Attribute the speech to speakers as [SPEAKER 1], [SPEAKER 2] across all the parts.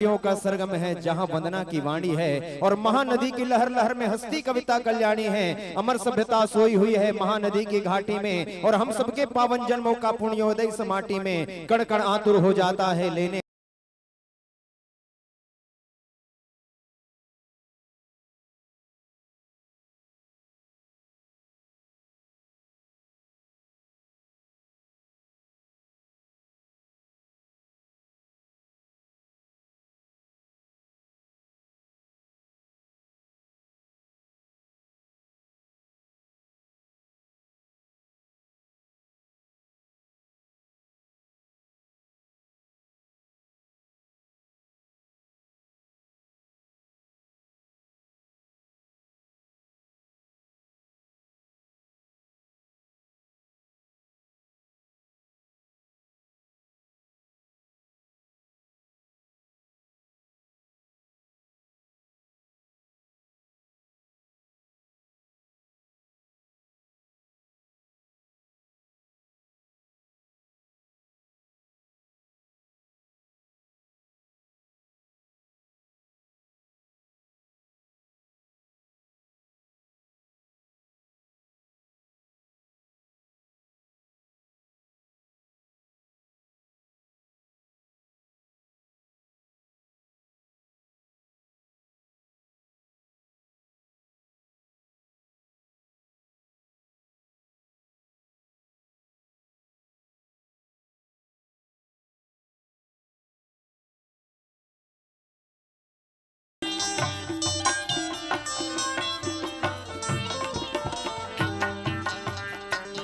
[SPEAKER 1] का सरगम है जहां वंदना की वाणी है और महानदी की लहर लहर में हस्ती कविता कल्याणी है। अमर सभ्यता सोई हुई है महानदी की घाटी में और हम सबके पावन जन्मों का पुण्योदय इस माटी में कण कण आतुर हो जाता है लेने।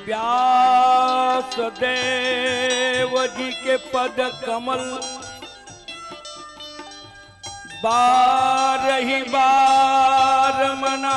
[SPEAKER 2] व्यास देव जी के पद कमल बार ही बार मना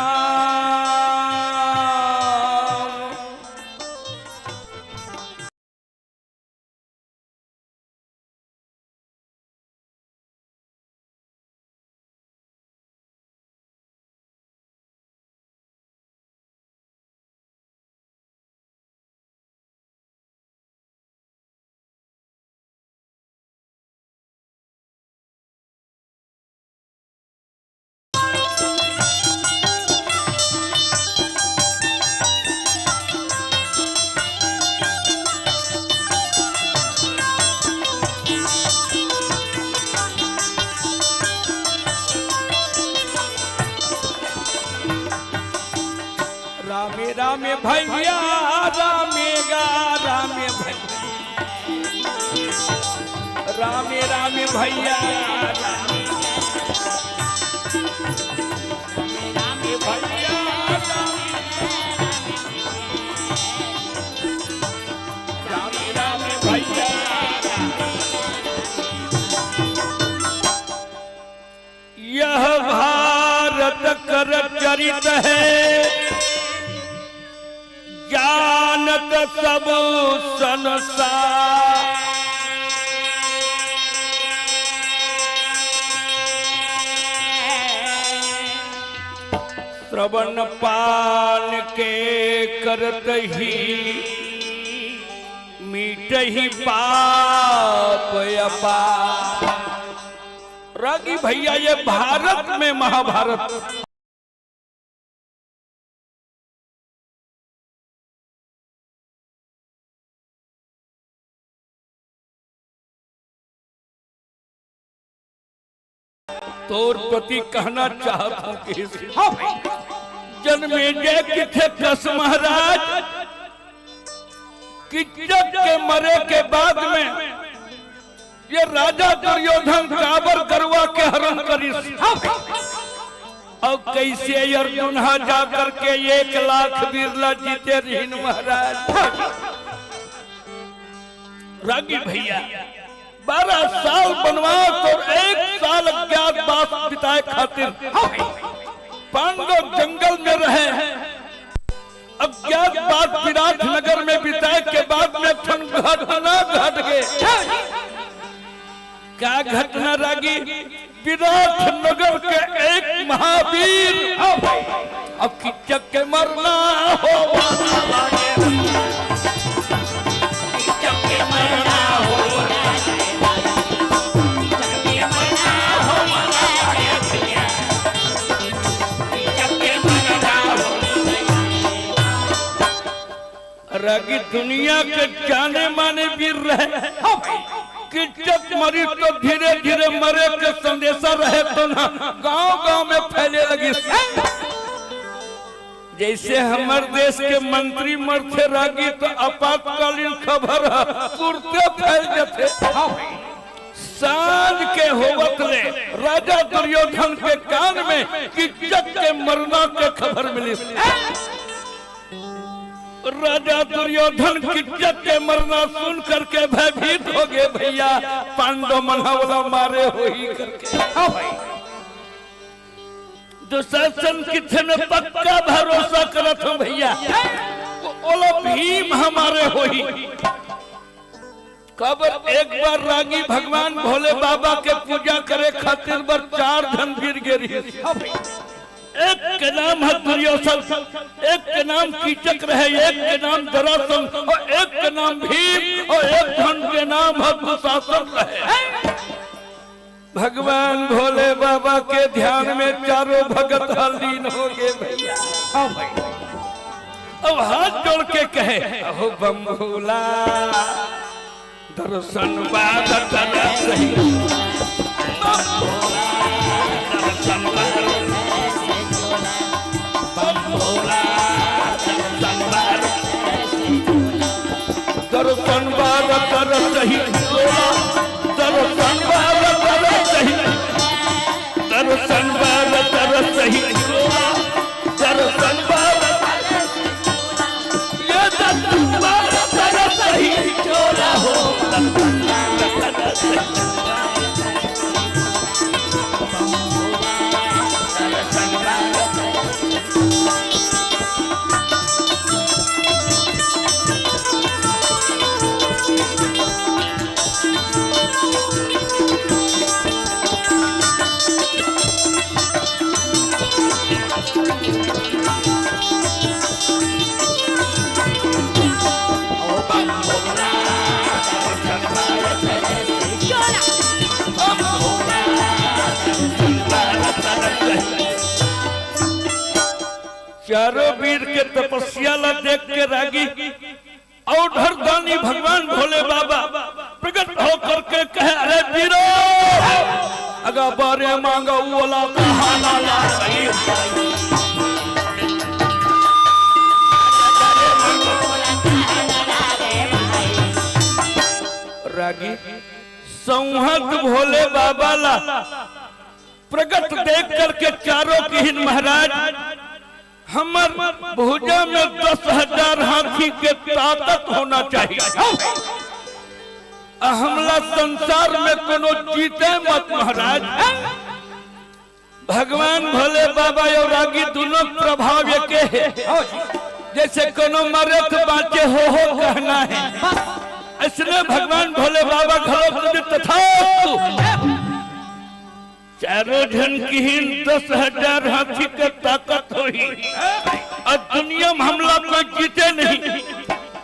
[SPEAKER 2] रामे रामे भैया रामेगा रामे भैया रामे रामे भैया रामे भैया रामे रामे भैया। यह भारत कर चरित है जानत सब संसार। श्रवण पान के करत ही मीट ही पाप अपार। रागी भैया ये भारत में महाभारत तोर प्रति कहना चाहता हूं कि जन्मे जय किथे कस महाराज कि जग के मरे के बाद में ये राजा दुर्योधन काबर करवा के हरण करी और कैसे अर्जुन जा करके 1,00,000 बिरला जीते रहीन महाराज। रागी भैया 12 साल वनवास और 1 साल अज्ञातवास बिताए खातिर पांडव जंगल में रहे। अज्ञातवास विराट नगर में बिताए के बाद में घटना घट गए। क्या घटना रागी? विराट नगर के एक महावीर अब किचक के मरना हो रागी दुनिया के जाने माने वीर रहे किचक मरी तो धीरे धीरे मरे के संदेशा रहे तो ना गांव गांव में फैले लगी। जैसे हमारे देश के मंत्री मरते रागी तो आपातकालीन खबर तुरंत फैल जाते। सांझ के होवत ले राजा दुर्योधन के कान में किचक के मरना के खबर मिली। राजा दुर्योधन किचक के मरना सुन करके भयभीत हो गए। भैया पांडव मनहवला मारे हो ही करके दुशासन किथे में पक्का भरोसा करत हूँ भैया बोलो भीम हमारे हो ही। कब एक बार रागी भगवान भोले बाबा के पूजा करे खातिर बर 4 जन गिर गिरी। एक के नाम है दुर्योधन, एक के नाम कीचक रहे, एक के नाम जरासंध और एक के नाम भीम और एक जन के नाम है दुशासन रहे। भगवान भोले बाबा के ध्यान में चारों भगत लीन हो गए भैया। अब हाथ जोड़ के कहे अहो बम भोला दर्शन बाद सही दर्शन बाद कर सही दर्शन बाद कर सही दर्शन बाद कर सही दर्शन बाद ये दर्शन बाद कर सही चोला हो चारों वीर के तपस्या ला देख के रागी और दानी भगवान भोले बाबा प्रकट होकर के कहे अरे वीरो अगर बारे मांगा वाला कहाना ला रागी संहत भोले बाबा ला प्रकट देख करके चारों की महाराज हमर भुजा में 10,000 हाथी के ताकत होना चाहिए। हमला संसार में कोनो जीते मत महाराज। भगवान भोले बाबा और रागी दोनों प्रभाव के है। जैसे कोनो मरे तो बाँचे हो कहना है इसलिए भगवान भोले बाबा घरों तथा चारों जन की 10,000 हाथी के ताकत होई और दुनिया में हमला कोई जीते नहीं।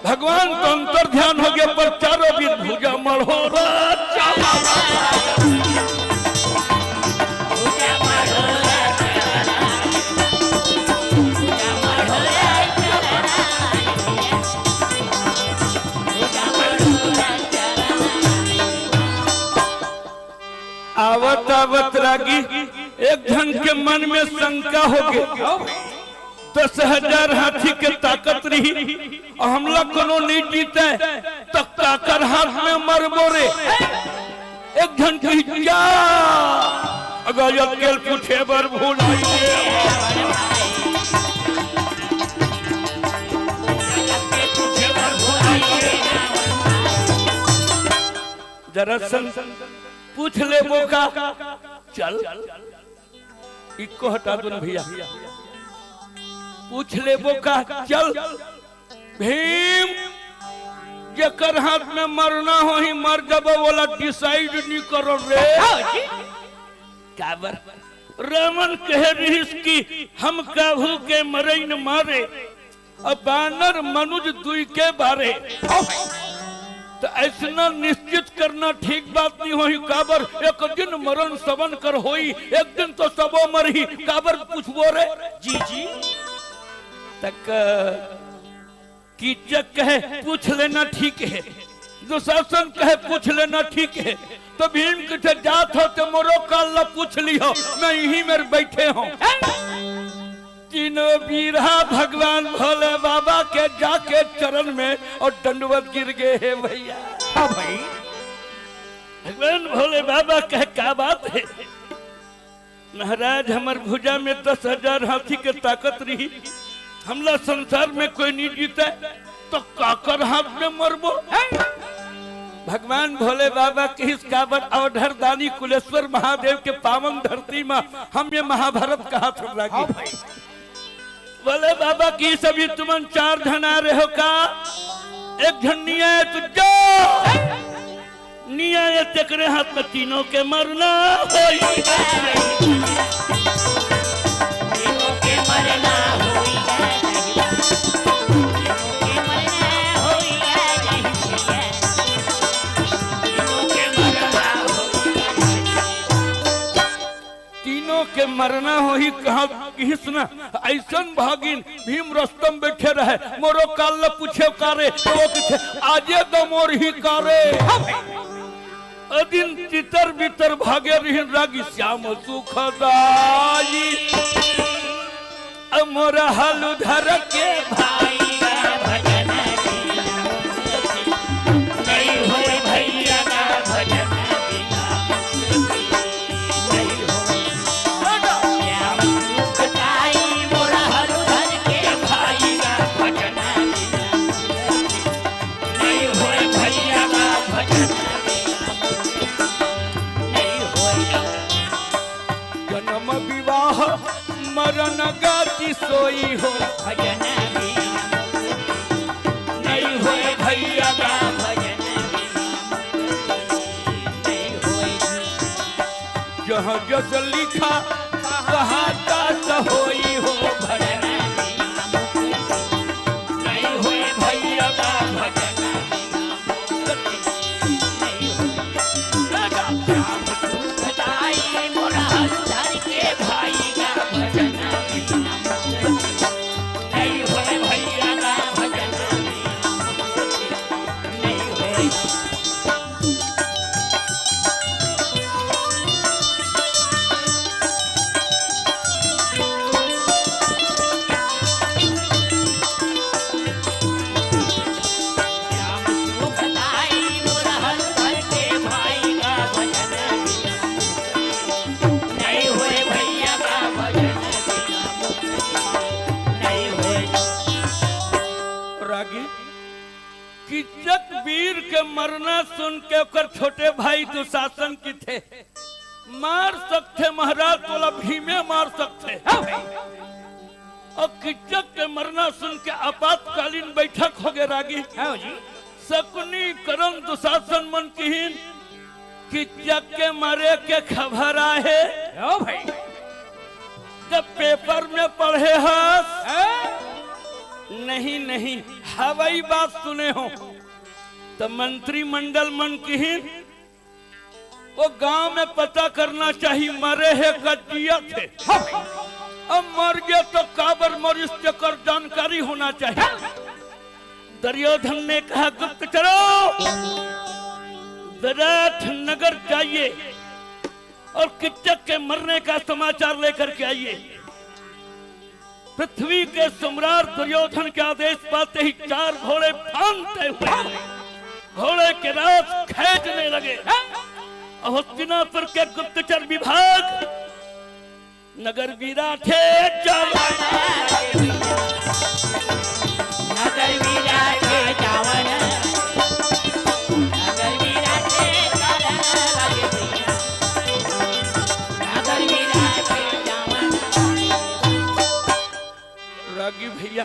[SPEAKER 2] भगवान तो अंतर ध्यान हो गया पर चारों भी भुजा मढ़ो आवत आवत रागी एक जन के मन में शंका हो गई 10,000 हाथी के ताकत रही और हमला कोनो नहीं जीते तो काकर हाथ में मर मोरे। एक जन की क्या अगर अकेल पूछे बर भूल जरा पूछ ले मौका चल इको हटा दो भैया पूछ ले मौका चल भीम जकर हाथ में मरना हो ही मर जब वाला डिसाइड नहीं करो रे काबर रावण कह रही की हम काहू के मरे न मारे अब बानर मनुज दुई के बारे तो ऐसा निश्चित करना ठीक बात नहीं होई काबर एक दिन मरण सबन कर होई एक दिन तो सबो मरही काबर पूछबो रे जी जी तक कीचक कहे पूछ लेना ठीक है, दुशासन कहे पूछ लेना ठीक है, तो भीम के जात हो तो मोरो काल पूछ ली हो, मैं यहीं में बैठे हूँ। तीनों वीरा भगवान भोले बाबा के जाके चरण में और दंडवत गिर गए है भैया।
[SPEAKER 3] हाँ भाई,
[SPEAKER 2] भगवान भोले बाबा कहे क्या बात है महाराज, हमार भुजा में 10,000 हाथी के ताकत रही, हमला संसार में कोई नहीं जीता तो काकर हाथ में मरबो। भगवान भोले बाबा के इस काबर अवधर दानी कुलेश्वर महादेव के पावन धरती में हम ये महाभारत का हाथ लगी। बोले बाबा की सभी तुमन 4 जन आ रहे हो का, एक जन नहीं आए तो जाओ, नहीं आए तेरे हाथ में तीनों के मरना होई,
[SPEAKER 3] तीनों के मरना होई,
[SPEAKER 2] तीनों के मरना हो ही कहा किसना ऐसन भागिन भीम रस्तम बैठे रहे, मोरो काल पूछे कारे तो किथे आजे तो मोर ही कारे। अदिन तितर बितर भागे रही रागी श्याम सुखदाई, मोरा हालू धर के भाई
[SPEAKER 3] भजन नहीं होए भैया का भजन
[SPEAKER 2] मरण गाती सोई हो,
[SPEAKER 3] भजन
[SPEAKER 2] नहीं होए भैया का
[SPEAKER 3] भजन नहीं होए,
[SPEAKER 2] जहाँ जस लिखा वहाँ दास होई हो,
[SPEAKER 3] भजन नहीं होए भैया का भजन नहीं होए, श्याम सुखदाई मोरा धर के भाई का भजन नहीं होए भैया का भजन नहीं होए। श्याम सुखदाई मोरा धर के भाई का भजन नहीं होए भैया का भजन नहीं होए।
[SPEAKER 2] रागी किचक वीर के मरना सुन के ओकर छोटे भाई दुशासन की थे, मार सकते महाराज, बोला भीमे मार सकते। और किचक के मरना सुन के आपातकालीन बैठक हो गए रागी। शकुनी करण दुशासन मन किहीन किचक के मारे के खबर आए जब पेपर में पढ़े हस नहीं हवाई बात सुने हो तो मंत्रिमंडल मन किहीन वो गांव में पता करना चाहिए मरे है कजिया थे, अब मर गए तो काबर मरिस कर जानकारी होना चाहिए। दुर्योधन ने कहा गुप्तचरो विराट नगर जाइए और किचक के मरने का समाचार लेकर के आइए। पृथ्वी के सम्राट दुर्योधन के आदेश पाते ही 4 घोड़े फांदते हुए घोड़े के रात खींचने लगे। हस्तिनापुर के गुप्तचर विभाग नगर विराट रागी भैया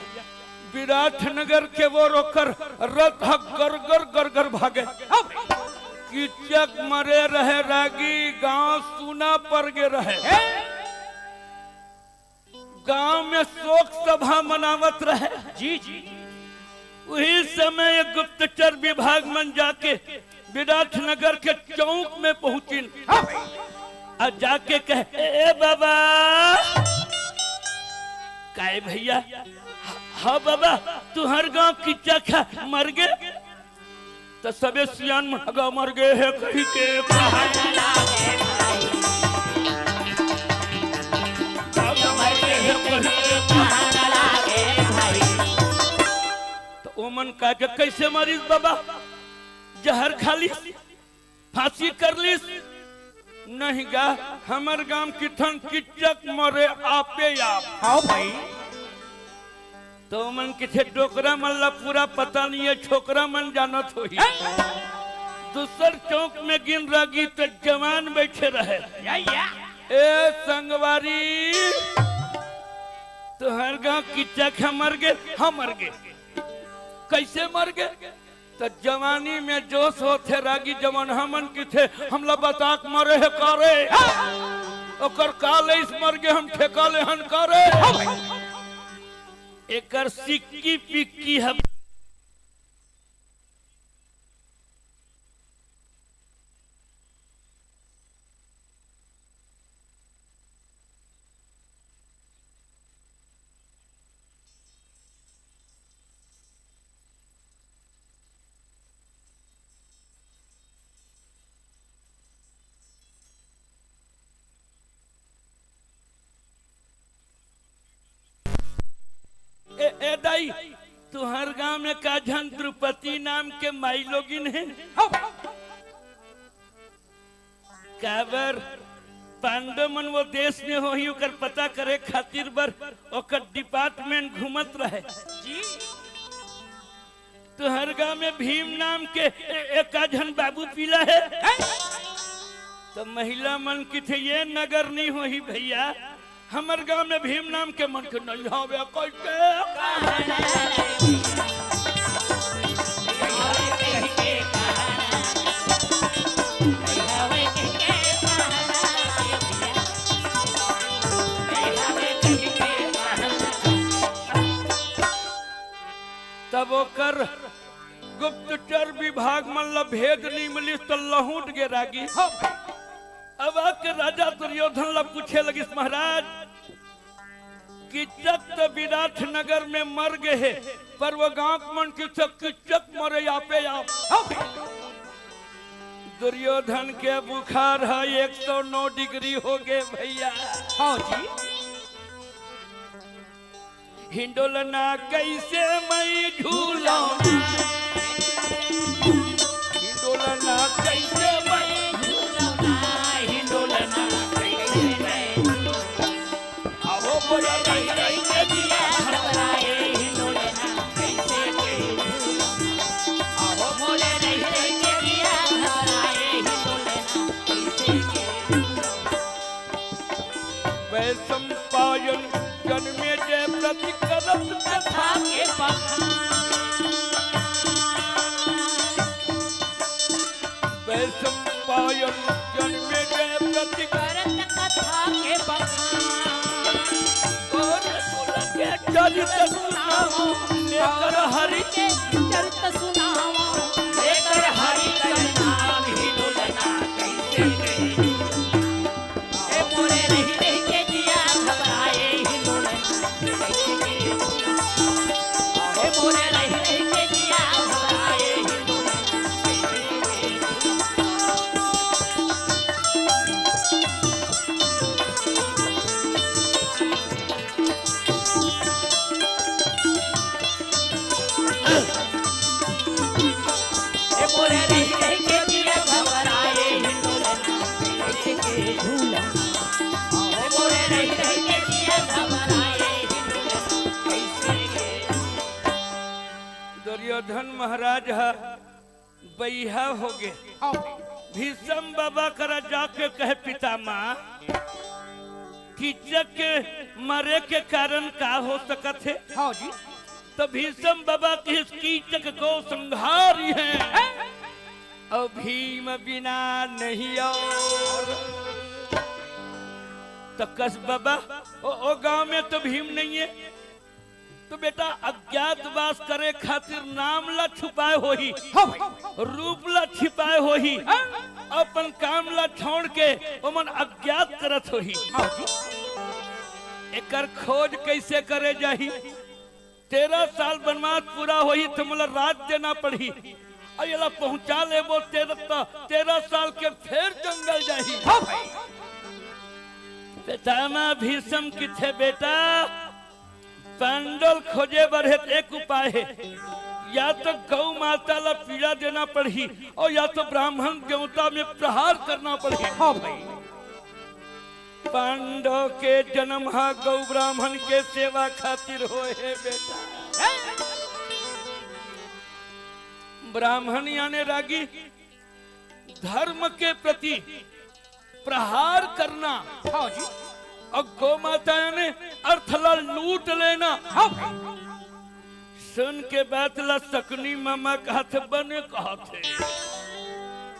[SPEAKER 2] विराट नगर के वो रोकर रथ गरगर गरगर भागे। किचक मरे रहे रागी, गांव सूना पड़ गए रहे, गांव में शोक सभा मनावत रहे।
[SPEAKER 3] जी
[SPEAKER 2] वही समय गुप्तचर विभाग मन जाके विराट नगर के चौक में पहुंचिन और जाके कहे ए बाबा काहे भैया हाँ बाबा तुहर गांव किच्चा खा मर गे तो सबे सियान महगा मर गए है कहीं के
[SPEAKER 3] कहन लागे कहन लागे भाई
[SPEAKER 2] तो ओमन का के कैसे मरीज बाबा जहर खाली फांसी कर ली नहीं गा हमर गांव किथन किचक मरे आपे आप
[SPEAKER 1] हाँ भाई
[SPEAKER 2] तो मन किथे डोकरा मल्ला पूरा पता नहीं है छोकरा मन जानत हो ही दूसर चौक में गिन रगी तो जवान बैठे रहे ए संगवारी तो हर गांव किचक मर गए हम मर गए कैसे मर गए तो जवानी में जोश होते रागी जवान हमन की थे हमला बताक मरे है करे ओकर काले इस मर गए हम ठेका ले हन करे एकर सिक्की पिक्की है ए दाई तुहर गांव में काझन द्रुपति नाम के माई लोगिन है काबर पांडव मन वो देश में हो ही ओकर पता करे खातिर बर ओकर डिपार्टमेंट घूमत रहे जी तुहर गांव में भीम नाम के एक काझन बाबू पीला है तो महिला मन की थे ये नगर नहीं हो ही भैया हमर गांव में भीम नाम के मन के नहीं हवे तब ओकर गुप्तचर विभाग मन भेद नहीं मिली तो लहूट गे रागी अब आके राजा दुर्योधन ला पूछे लगिस महाराज किचक तो विराट नगर में मर गए है पर वो गांव मन किचक मरे आपे आप दुर्योधन के बुखार है 109 डिग्री हो गए भैया हाँ जी हिंडोलना कैसे मैं झूला हिंडोलना कैसे मैं संपायन जन्मे जय प्रति करत कथा के संपायन जन्मे जय प्रति करत कथा के चरित सुनाओ लेकर हरि के चरित सुनाओ लेकर हरि का नाम ही डोलना कैसे ए मोरे रही रही के जिया घबराए ही डोलना कैसे ए मोरे रही रही के जिया घबराए ही दुर्योधन महाराज बैहा हो गए भीष्म बाबा करा जाके कहे पितामह कीचक के मरे के कारण का हो सकत है हाँ जी तो भीष्म बाबा के कीचक को संहारी है और भीम बिना नहीं और तो कस बाबा ओ गांव में तो भीम नहीं है तो बेटा अज्ञातवास करे खातिर नाम ला छुपाए हो ही रूप ला छिपाए हो ही अपन काम ला छोड़ के ओमन अज्ञात करत हो ही एकर खोज कैसे करे जाही 13 साल वनवास पूरा होई तो मतलब रात देना पड़ी। अयला पहुंचा ले वो 13 साल के फिर जंगल जाही। पितामह भीष्म किथे बेटा पांडल खोजे बढ़े एक उपाय है, या तो गौ माता ला पीड़ा देना पड़ी और या तो ब्राह्मण देवता में प्रहार करना पड़ी। पांडव के जन्म हा गौ ब्राह्मण के सेवा खातिर होए है बेटा। ब्राह्मण यानी रागी धर्म के प्रति प्रहार करना और गौ माता यानी अर्थला लूट लेना। सुन के बात ला सकनी मामा कहत बने कहते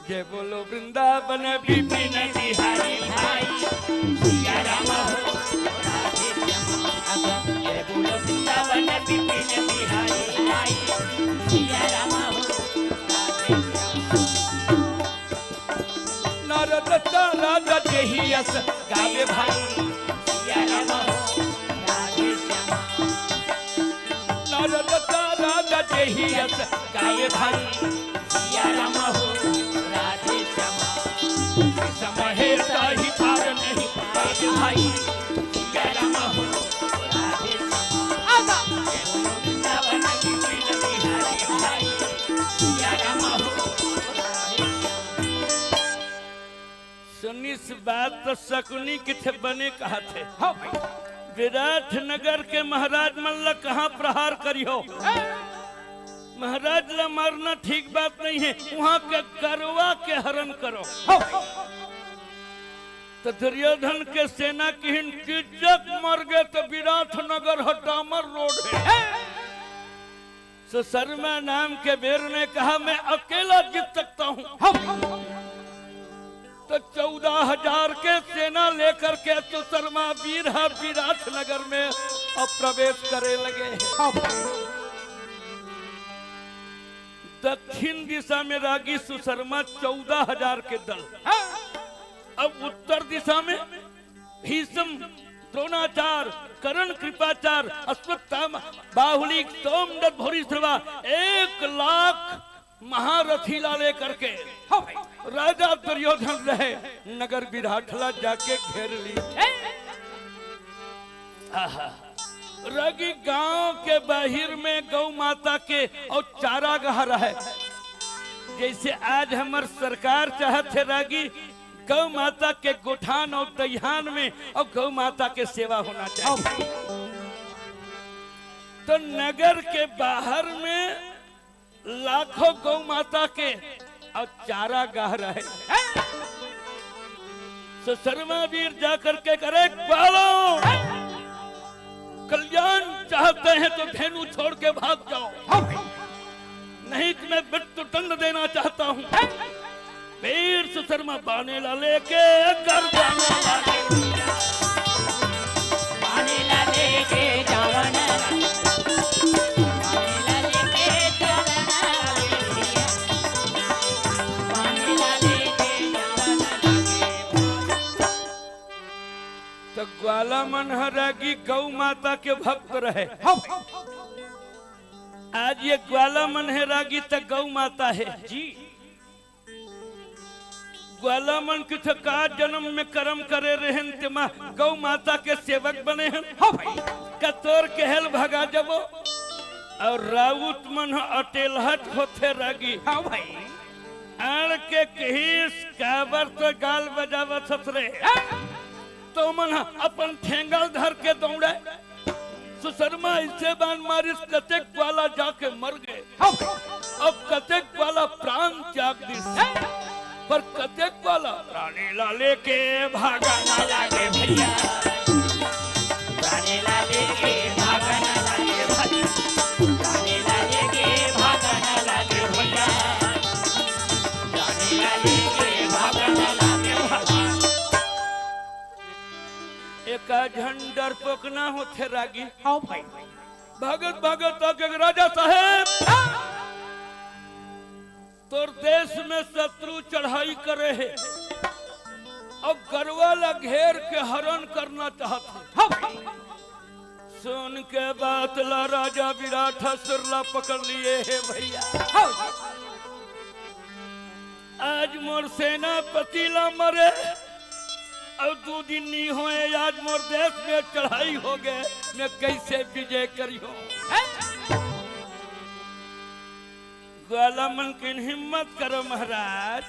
[SPEAKER 2] जय बोलो वृंदावन विपिन बिहारी भाई
[SPEAKER 3] सिया राम हो राधे श्यामा। जय बोलो वृंदावन विपिन बिहारी भाई सिया राम हो राधे श्यामा।
[SPEAKER 2] नारद राजा जेहि यस गावे भाई
[SPEAKER 3] सिया राम हो राधे श्यामा।
[SPEAKER 2] नारद राजा जेहि यस गावे भाई
[SPEAKER 3] सिया राम हो राधे श्यामा।
[SPEAKER 2] समहे साही पार नहीं पाए भाई
[SPEAKER 3] सिया राम हो राधे श्यामा। जय बोलो वृंदावन विपिन बिहारी भाई सिया राम हो राधे श्यामा।
[SPEAKER 2] सुनिस बात तो शकुनी किथे बने कहा थे। विराट नगर के महाराज मल्ल कहाँ प्रहार करियो। महाराज ला मारना ठीक बात नहीं है, वहाँ के गरवा के हरण करो। तो दुर्योधन के सेना की हिंसा मर गए तो विराट नगर हटामर रोड है। सुशर्मा नाम के वीर ने कहा मैं अकेला जीत सकता हूँ। तो 14,000 के सेना लेकर के सुशर्मा वीर विराट नगर में अब प्रवेश करे लगे। दक्षिण दिशा में रागी सुशर्मा 14,000 के दल। अब उत्तर दिशा में भीष्म, द्रोणाचार्य, कर्ण, कृपाचार्य, अश्वत्थामा, बाहुली, सोमदत्त, भूरिश्रवा 1 लाख महारथी ला लेकर के राजा दुर्योधन रहे नगर विराटला जाके घेर ली। रागी गांव के बाहर में गौ माता के और चारागाह रहे। जैसे आज हमार सरकार चाहते रागी गौ माता के गोठान और दहियान में और गौ माता के सेवा होना चाहिए। तो नगर के बाहर में लाखों गौ माता के और चारागाह रहे। सुशर्मा वीर जाकर के करे ग्वालों, कल्याण चाहते हैं तो धेनु छोड़ के भाग जाओ, नहीं तो मैं मृत्यु दंड देना चाहता हूँ। वीर सुशर्मा बाने ला लेके
[SPEAKER 3] जावन
[SPEAKER 2] तो ग्वाला मनहरागी गौ माता के भक्त रहे। आज ये ग्वाला मनहरागी तो गौ माता है जी। ग्वाला मन किस का जन्म में कर्म करे रहन ते गौ माता के सेवक बने हैं। कतोर के हेल भगा जबो और राउत मन अटेलहट होते रागी। हाँ भाई आड़ के कहिस काबर तो गाल बजावत ससरे तो मन अपन ठेंगल धर के दौड़े। सुशर्मा इसे बान मारिस कतेक वाला जाके मर गए। अब कतेक वाला प्राण त्याग दिस पर कतेक वाला रानी लाले के भागा ना लागे भैया।
[SPEAKER 3] रानी लाले के भागा ना लागे भैया। रानी लाले के भागा ना लागे भैया। रानी लाले के भागा ना लागे भैया।
[SPEAKER 2] एक झंडर पोकना होते रागी।
[SPEAKER 3] हाँ भाई
[SPEAKER 2] भगत भगत के राजा साहेब तोर देश में शत्रु चढ़ाई करे है और गरवाला घेर के हरण करना चाहते। सुन के बात ला राजा विराट सुरला पकड़ लिए है भैया। आज मोर सेनापति ला मरे और 2 दिन नहीं हुए, आज मोर देश में चढ़ाई हो गए, मैं कैसे विजय करियो। ग्वाला मन की हिम्मत करो महाराज,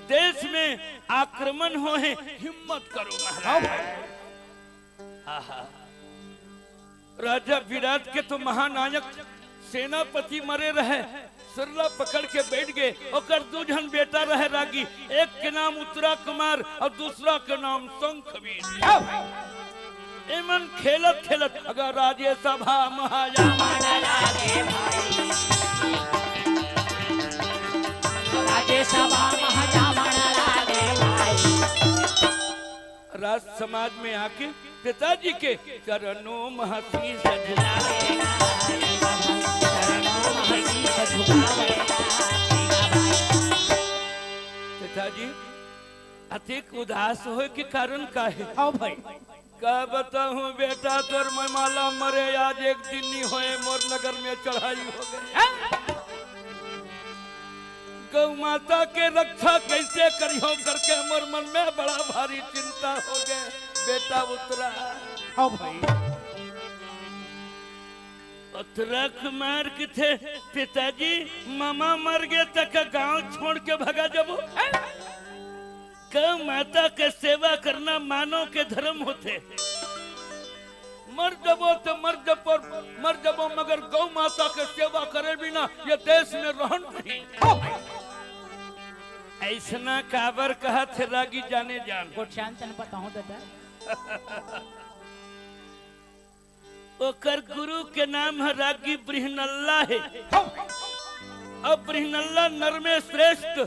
[SPEAKER 2] देश में आक्रमण हो है, हिम्मत करो महाराज। आहा, राजा विराट के तो महानायक सेनापति मरे रहे, सुरला पकड़ के बैठ गए। और 2 जन बेटा रहे रागी, एक के नाम उत्तरा कुमार और दूसरा के नाम शंखवीर। एमन खेलत खेलत अगर राज्य सभा महाजमान
[SPEAKER 3] लागे भाई, राज्य सभा महाजमान लागे भाई।
[SPEAKER 2] राज समाज में आके पिताजी के चरणों में शीश झुकावेगा, पिताजी अधिक उदास हो के कारण का है?
[SPEAKER 1] आओ भाई।
[SPEAKER 2] का बताऊं बेटा, तोर माला मरे आज 1 दिन नहीं होए, मोर नगर में चढ़ाई हो गई। गौ माता के रक्षा कैसे करियो करके मोर मन में बड़ा भारी चिंता हो गए। बेटा उतरा,
[SPEAKER 1] आओ भाई।
[SPEAKER 2] उत्तरा कुमार के थे पिताजी, मामा मर गए तक गांव छोड़ के भगा जबो। गौ माता के सेवा करना मानव के धर्म होते, मर जबो तो मर जबो, मगर गौ माता के सेवा करे बिना ये देश में रहन नहीं। ऐसना काबर कहा थे रागी जाने जान।
[SPEAKER 3] कुछ शांतन बताऊं दादा।
[SPEAKER 2] ओकर गुरु के नाम है रागी बृहनल्ला है। अब बृहनल्ला नर में श्रेष्ठ,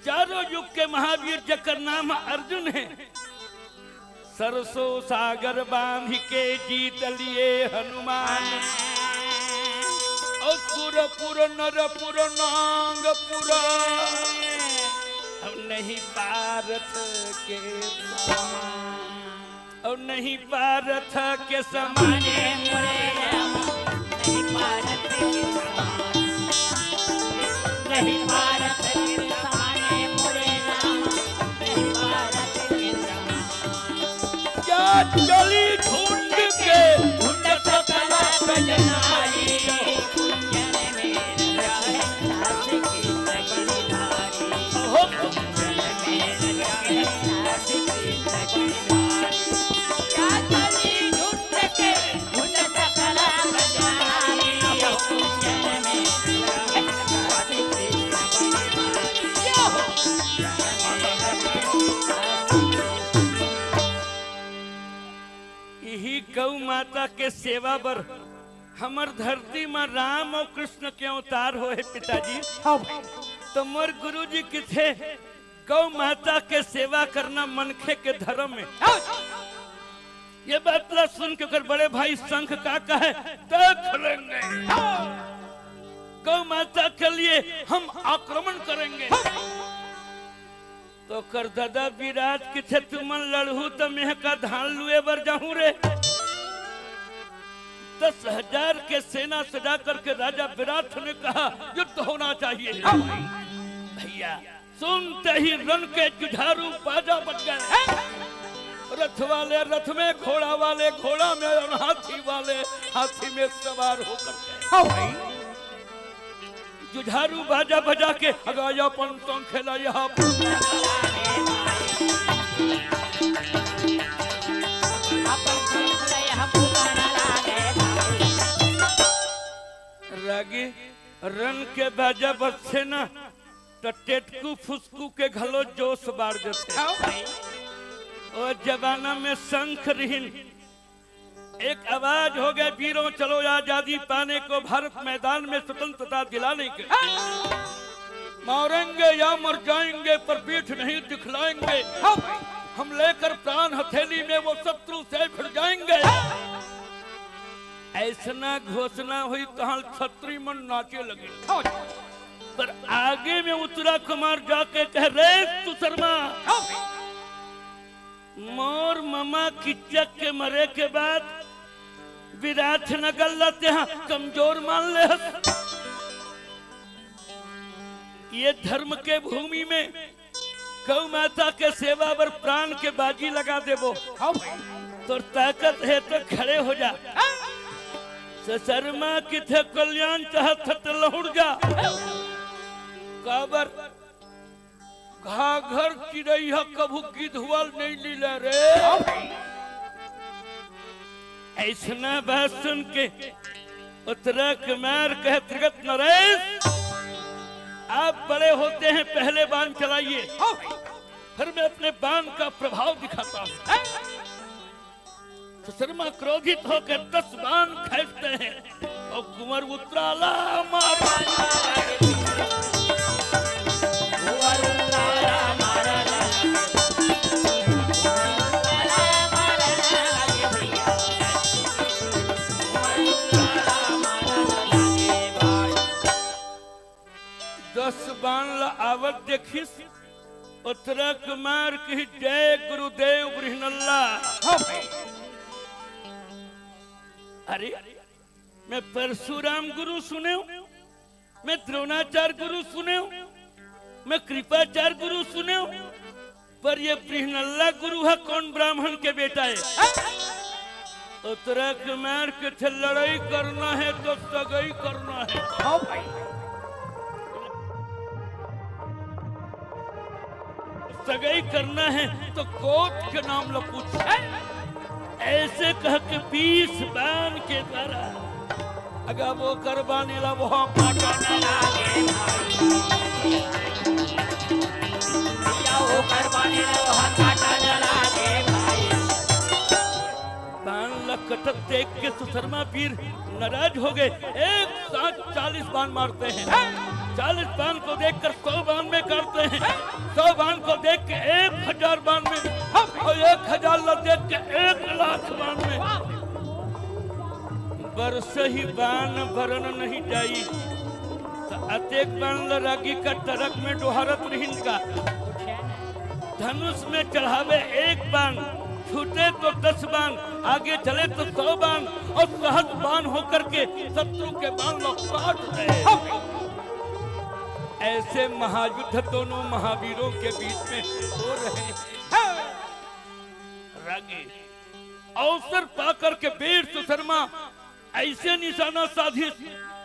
[SPEAKER 2] चारों युग के महावीर जकर नाम अर्जुन है। सरसों सागर बांध के जीत लिए हनुमान, और सुरपुर नरपुर नांगपुर, अब नहीं पारथ के समान, और नहीं पारथ के समान,
[SPEAKER 3] नहीं भारत के समान, नहीं भारत के समान मोरे राम, नहीं भारत के समान।
[SPEAKER 2] क्या चली ढूंढ के
[SPEAKER 3] ढूंढ सकला बजनारी, कुंजन में रहे दास की तकड़ीदारी,
[SPEAKER 2] हो
[SPEAKER 3] कुंजन में रहे दास की तकड़ीदारी। क्या चली ढूंढ के ढूंढ सकला बजनारी, कुंजन में रहे दास की तकड़ीदारी।
[SPEAKER 2] यही गौ माता के सेवा बर हमर धरती में राम और कृष्ण के अवतार हो है पिताजी।
[SPEAKER 1] आओ भाई।
[SPEAKER 2] तो मोर गुरु जी किथे गौ माता के सेवा करना मनखे के धर्म में। ये बात ला सुन के कर बड़े भाई शंख का कहे देख लेंगे, गौ माता के लिए हम आक्रमण करेंगे। तो कर दादा विराट किथे तुमन लड़हू तो मेह का धान लुए बर जाऊं रे। 10,000 के सेना सजा करके राजा विराट ने कहा युद्ध होना चाहिए। भैया सुनते ही रण के जुझारू बाजा बज गए। रथ वाले रथ में, घोड़ा वाले घोड़ा में, और हाथी वाले हाथी में सवार होकर गए। जुझारू बाजा बजा के अगाया पंचों खेला यहाँ रागी रन के बाजा बच्चे ना तो टेटकू फुसकू के घलो जोश बाढ़ जाते। और जमाना में शंख रिहिन एक आवाज हो गया, वीरों चलो आजादी पाने को भारत मैदान में स्वतंत्रता दिलाने के। मरेंगे या मर जाएंगे पर पीठ नहीं दिखलाएंगे, हम लेकर प्राण हथेली में वो शत्रु से भिड़ जाएंगे। ऐसा घोषणा हुई तो छत्री मन नाचे लगे। पर आगे में उत्तरा कुमार जाके कह रहे तू शर्मा मोर ममा किचक के मरे के बाद विराट नगर लते हैं कमजोर मान ले। ये धर्म के भूमि में गौ माता के सेवा पर प्राण के बाजी लगा देबो तो ताकत है तो खड़े हो जा। ससरमा किथे कल्याण चाहत तो लहुड़ जा। काबर घाघर चिड़ैया कभू गिधवल नहीं लीला रे। ऐसना बात सुन के उतरा कुमार कह त्रिगत नरेश आप बड़े होते हैं पहले बाण चलाइए फिर मैं अपने बाण का प्रभाव दिखाता हूँ। तो शर्मा क्रोधित होकर 10 बाण खींचते हैं और कुंवर उतराला मारा। बाण आवत देखिस उत्तरा कुमार की जय गुरुदेव बृहनल्ला। अरे मैं परशुराम गुरु सुने, मैं द्रोणाचार्य गुरु सुने, मैं कृपाचार्य गुरु सुने, पर ये बृहनल्ला गुरु है कौन ब्राह्मण के बेटा है। उत्तरा कुमार के थे लड़ाई करना है तो सगाई करना है। सगाई करना है तो कोट के नाम लो पूछ। ऐसे कह के 20 बाण के द्वारा अगर वो करवाने ला वो काटा ना लागे वो करवाने ला वो काटा ना लागे भाई। बाण लकटक देख के सुशर्मा पीर नाराज हो गए। एक साथ 40 बाण मारते हैं। 40 बाण को देखकर 100 बाण में करते हैं। 100 बाण को देख के 1000 बाण में और 1000 ला देख के 1,00,000 बाण में। बरस ही बाण भरन नहीं जाई तो अतेक बाण रागी का टरक में डोहरत रहीन का। धनुष में चढ़ावे 1 बाण छूटे तो 10 बाण आगे चले तो 100 बाण और सहज बाण होकर के शत्रु के बाण लोग काट गए। ऐसे महायुद्ध दोनों महावीरों के बीच में हो रहे हैं। रागी अवसर पाकर के वीर सुशर्मा ऐसे निशाना साधी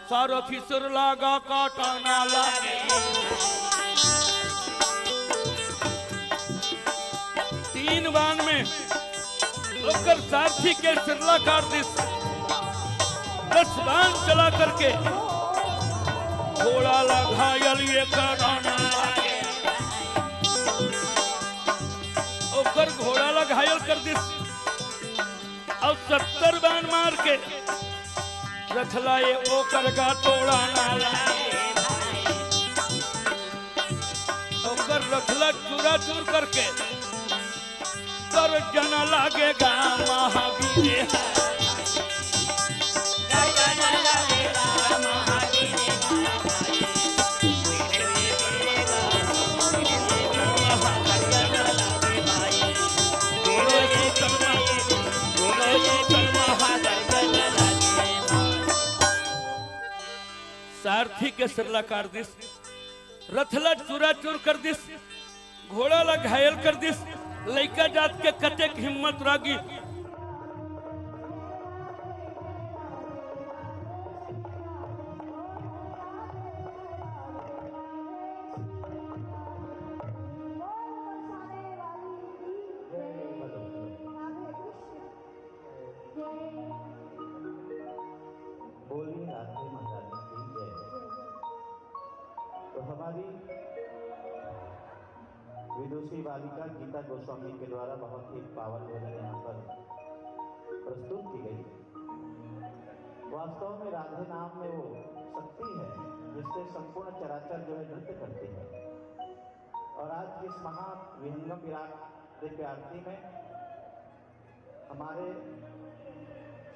[SPEAKER 2] सारथी सुर लागा काटा ना लागे। 3 बाण में होकर सारथी के सिरला काट दी। 10 बाण चला करके घोड़ा ला घायल ये कराना और घोड़ा ला घायल कर दी और 70 बाण मार के रथलाए ओ करगा तोड़ा नाला और रथला चूरा चूर करके कर जना लागेगा महावीर। सारथी के सिरला काट दिस, रथला चूरा चूर कर दिस, घोड़ा ला घायल कर दिस। लइका जात के कतेक हिम्मत रागी
[SPEAKER 4] हमारी विदुषी बालिका गीता गोस्वामी के द्वारा बहुत ही पावन भजन यहाँ पर प्रस्तुत की गई। वास्तव में राधे नाम में वो शक्ति है जिससे संपूर्ण चराचर जो है नृत्य करती है। और आज की इस महा विहंगम विराट दिव्य आरती में हमारे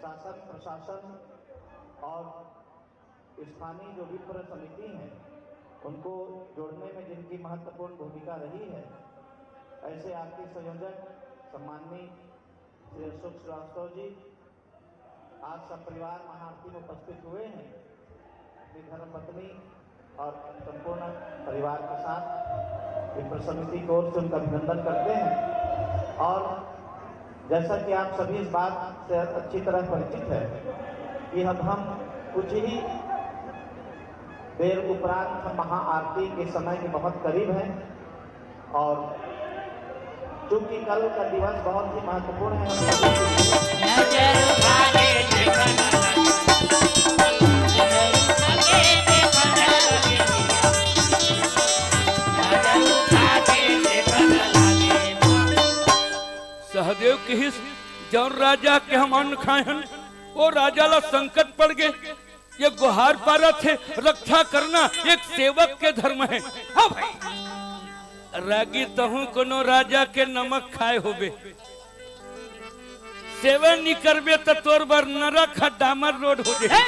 [SPEAKER 4] शासन प्रशासन और स्थानीय जो विप्र समिति है उनको जोड़ने में जिनकी महत्वपूर्ण भूमिका रही है, ऐसे आरती संयोजक सम्माननीय श्री अशोक श्रीवास्तव जी आज सब परिवार महाआरती में उपस्थित हुए हैं। अपनी धर्मपत्नी और संपूर्ण परिवार के साथ विप्र समिति की ओर से उनका अभिनंदन करते हैं। और जैसा कि आप सभी इस बात से अच्छी तरह परिचित है कि अब हम कुछ ही देर उपरांत हम महाआरती के समय के बहुत करीब हैं और चूंकि कल का दिवस बहुत ही महत्वपूर्ण है,
[SPEAKER 3] नजर उठाके देखना लगे, नजर उठाके देखना लगे, नजर उठाके देखना लगे।
[SPEAKER 2] सहदेव की हिस जौन राजा के हम अन्न खाए हन वो राजा ला संकट पड़ गए। ये गुहार पारा थे रक्षा करना एक सेवक के धर्म है। हाँ भाई रागी तहु कोनो राजा के नमक खाए होबे, सेवन नहीं करबे तो तोर बर नरक डामर रोड हो जाए।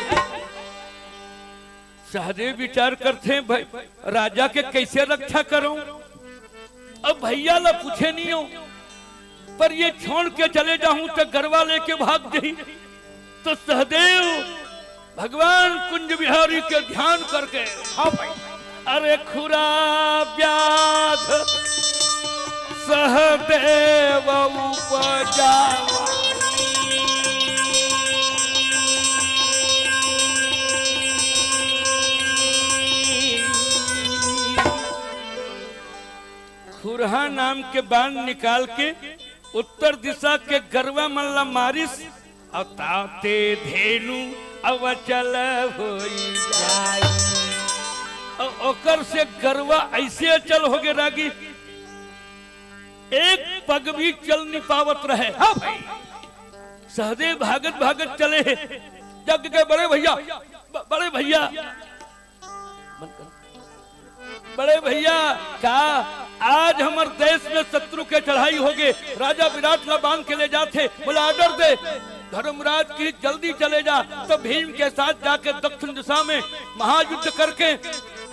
[SPEAKER 2] सहदेव विचार करते हैं भाई राजा के कैसे रक्षा करूं। अब भैया ला पूछे नहीं हो पर ये छोड़ के चले जाऊं तो गरवा लेके भाग जाई। तो सहदेव भगवान कुंज बिहारी के ध्यान करके हाँ भाई अरे खुरा व्याध सहदेव उपजा खुरहा नाम के बाण निकाल के उत्तर दिशा के गरवा मल्ला मारिस अताते धेनु अवचल होई जाय। ओकर से गरवा ऐसे चल हो गए रागी एक पग भी चल नहीं पावत रहे। हाँ भाई सहदेव भागत भागत चले जग के बड़े भैया का आज हमारे देश में शत्रु के चढ़ाई हो गए। राजा विराट ला बांध के ले जाते बोला आर्डर दे धर्मराज की जल्दी चले जा। तो भीम के साथ जाके दक्षिण दिशा में महायुद्ध करके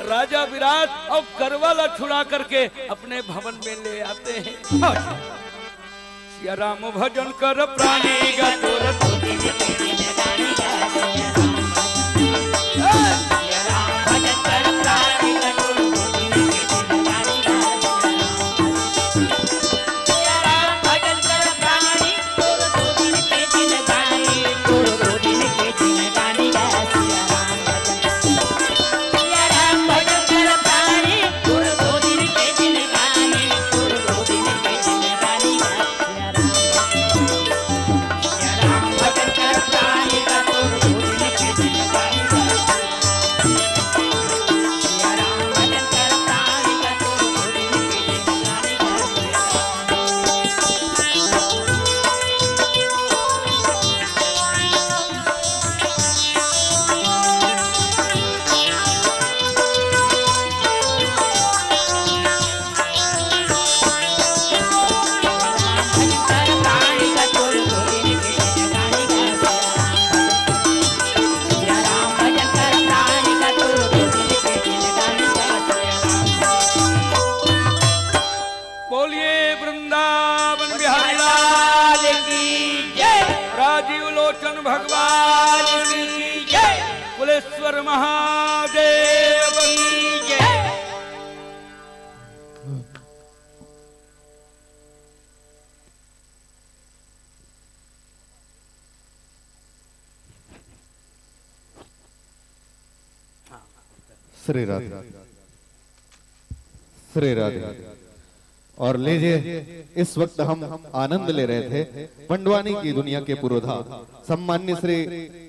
[SPEAKER 2] राजा विराट और गरवाला छुड़ा करके अपने भवन में ले आते हैं। सिया राम भजन कर प्राणी गतोर भगवान की जय, कुलेश्वर महादेव की जय।
[SPEAKER 1] श्री राधे श्री राधे। और लीजिए इस वक्त हम आनंद ले रहे थे पंडवानी की दुनिया के पुरोधा सम्मान्य श्री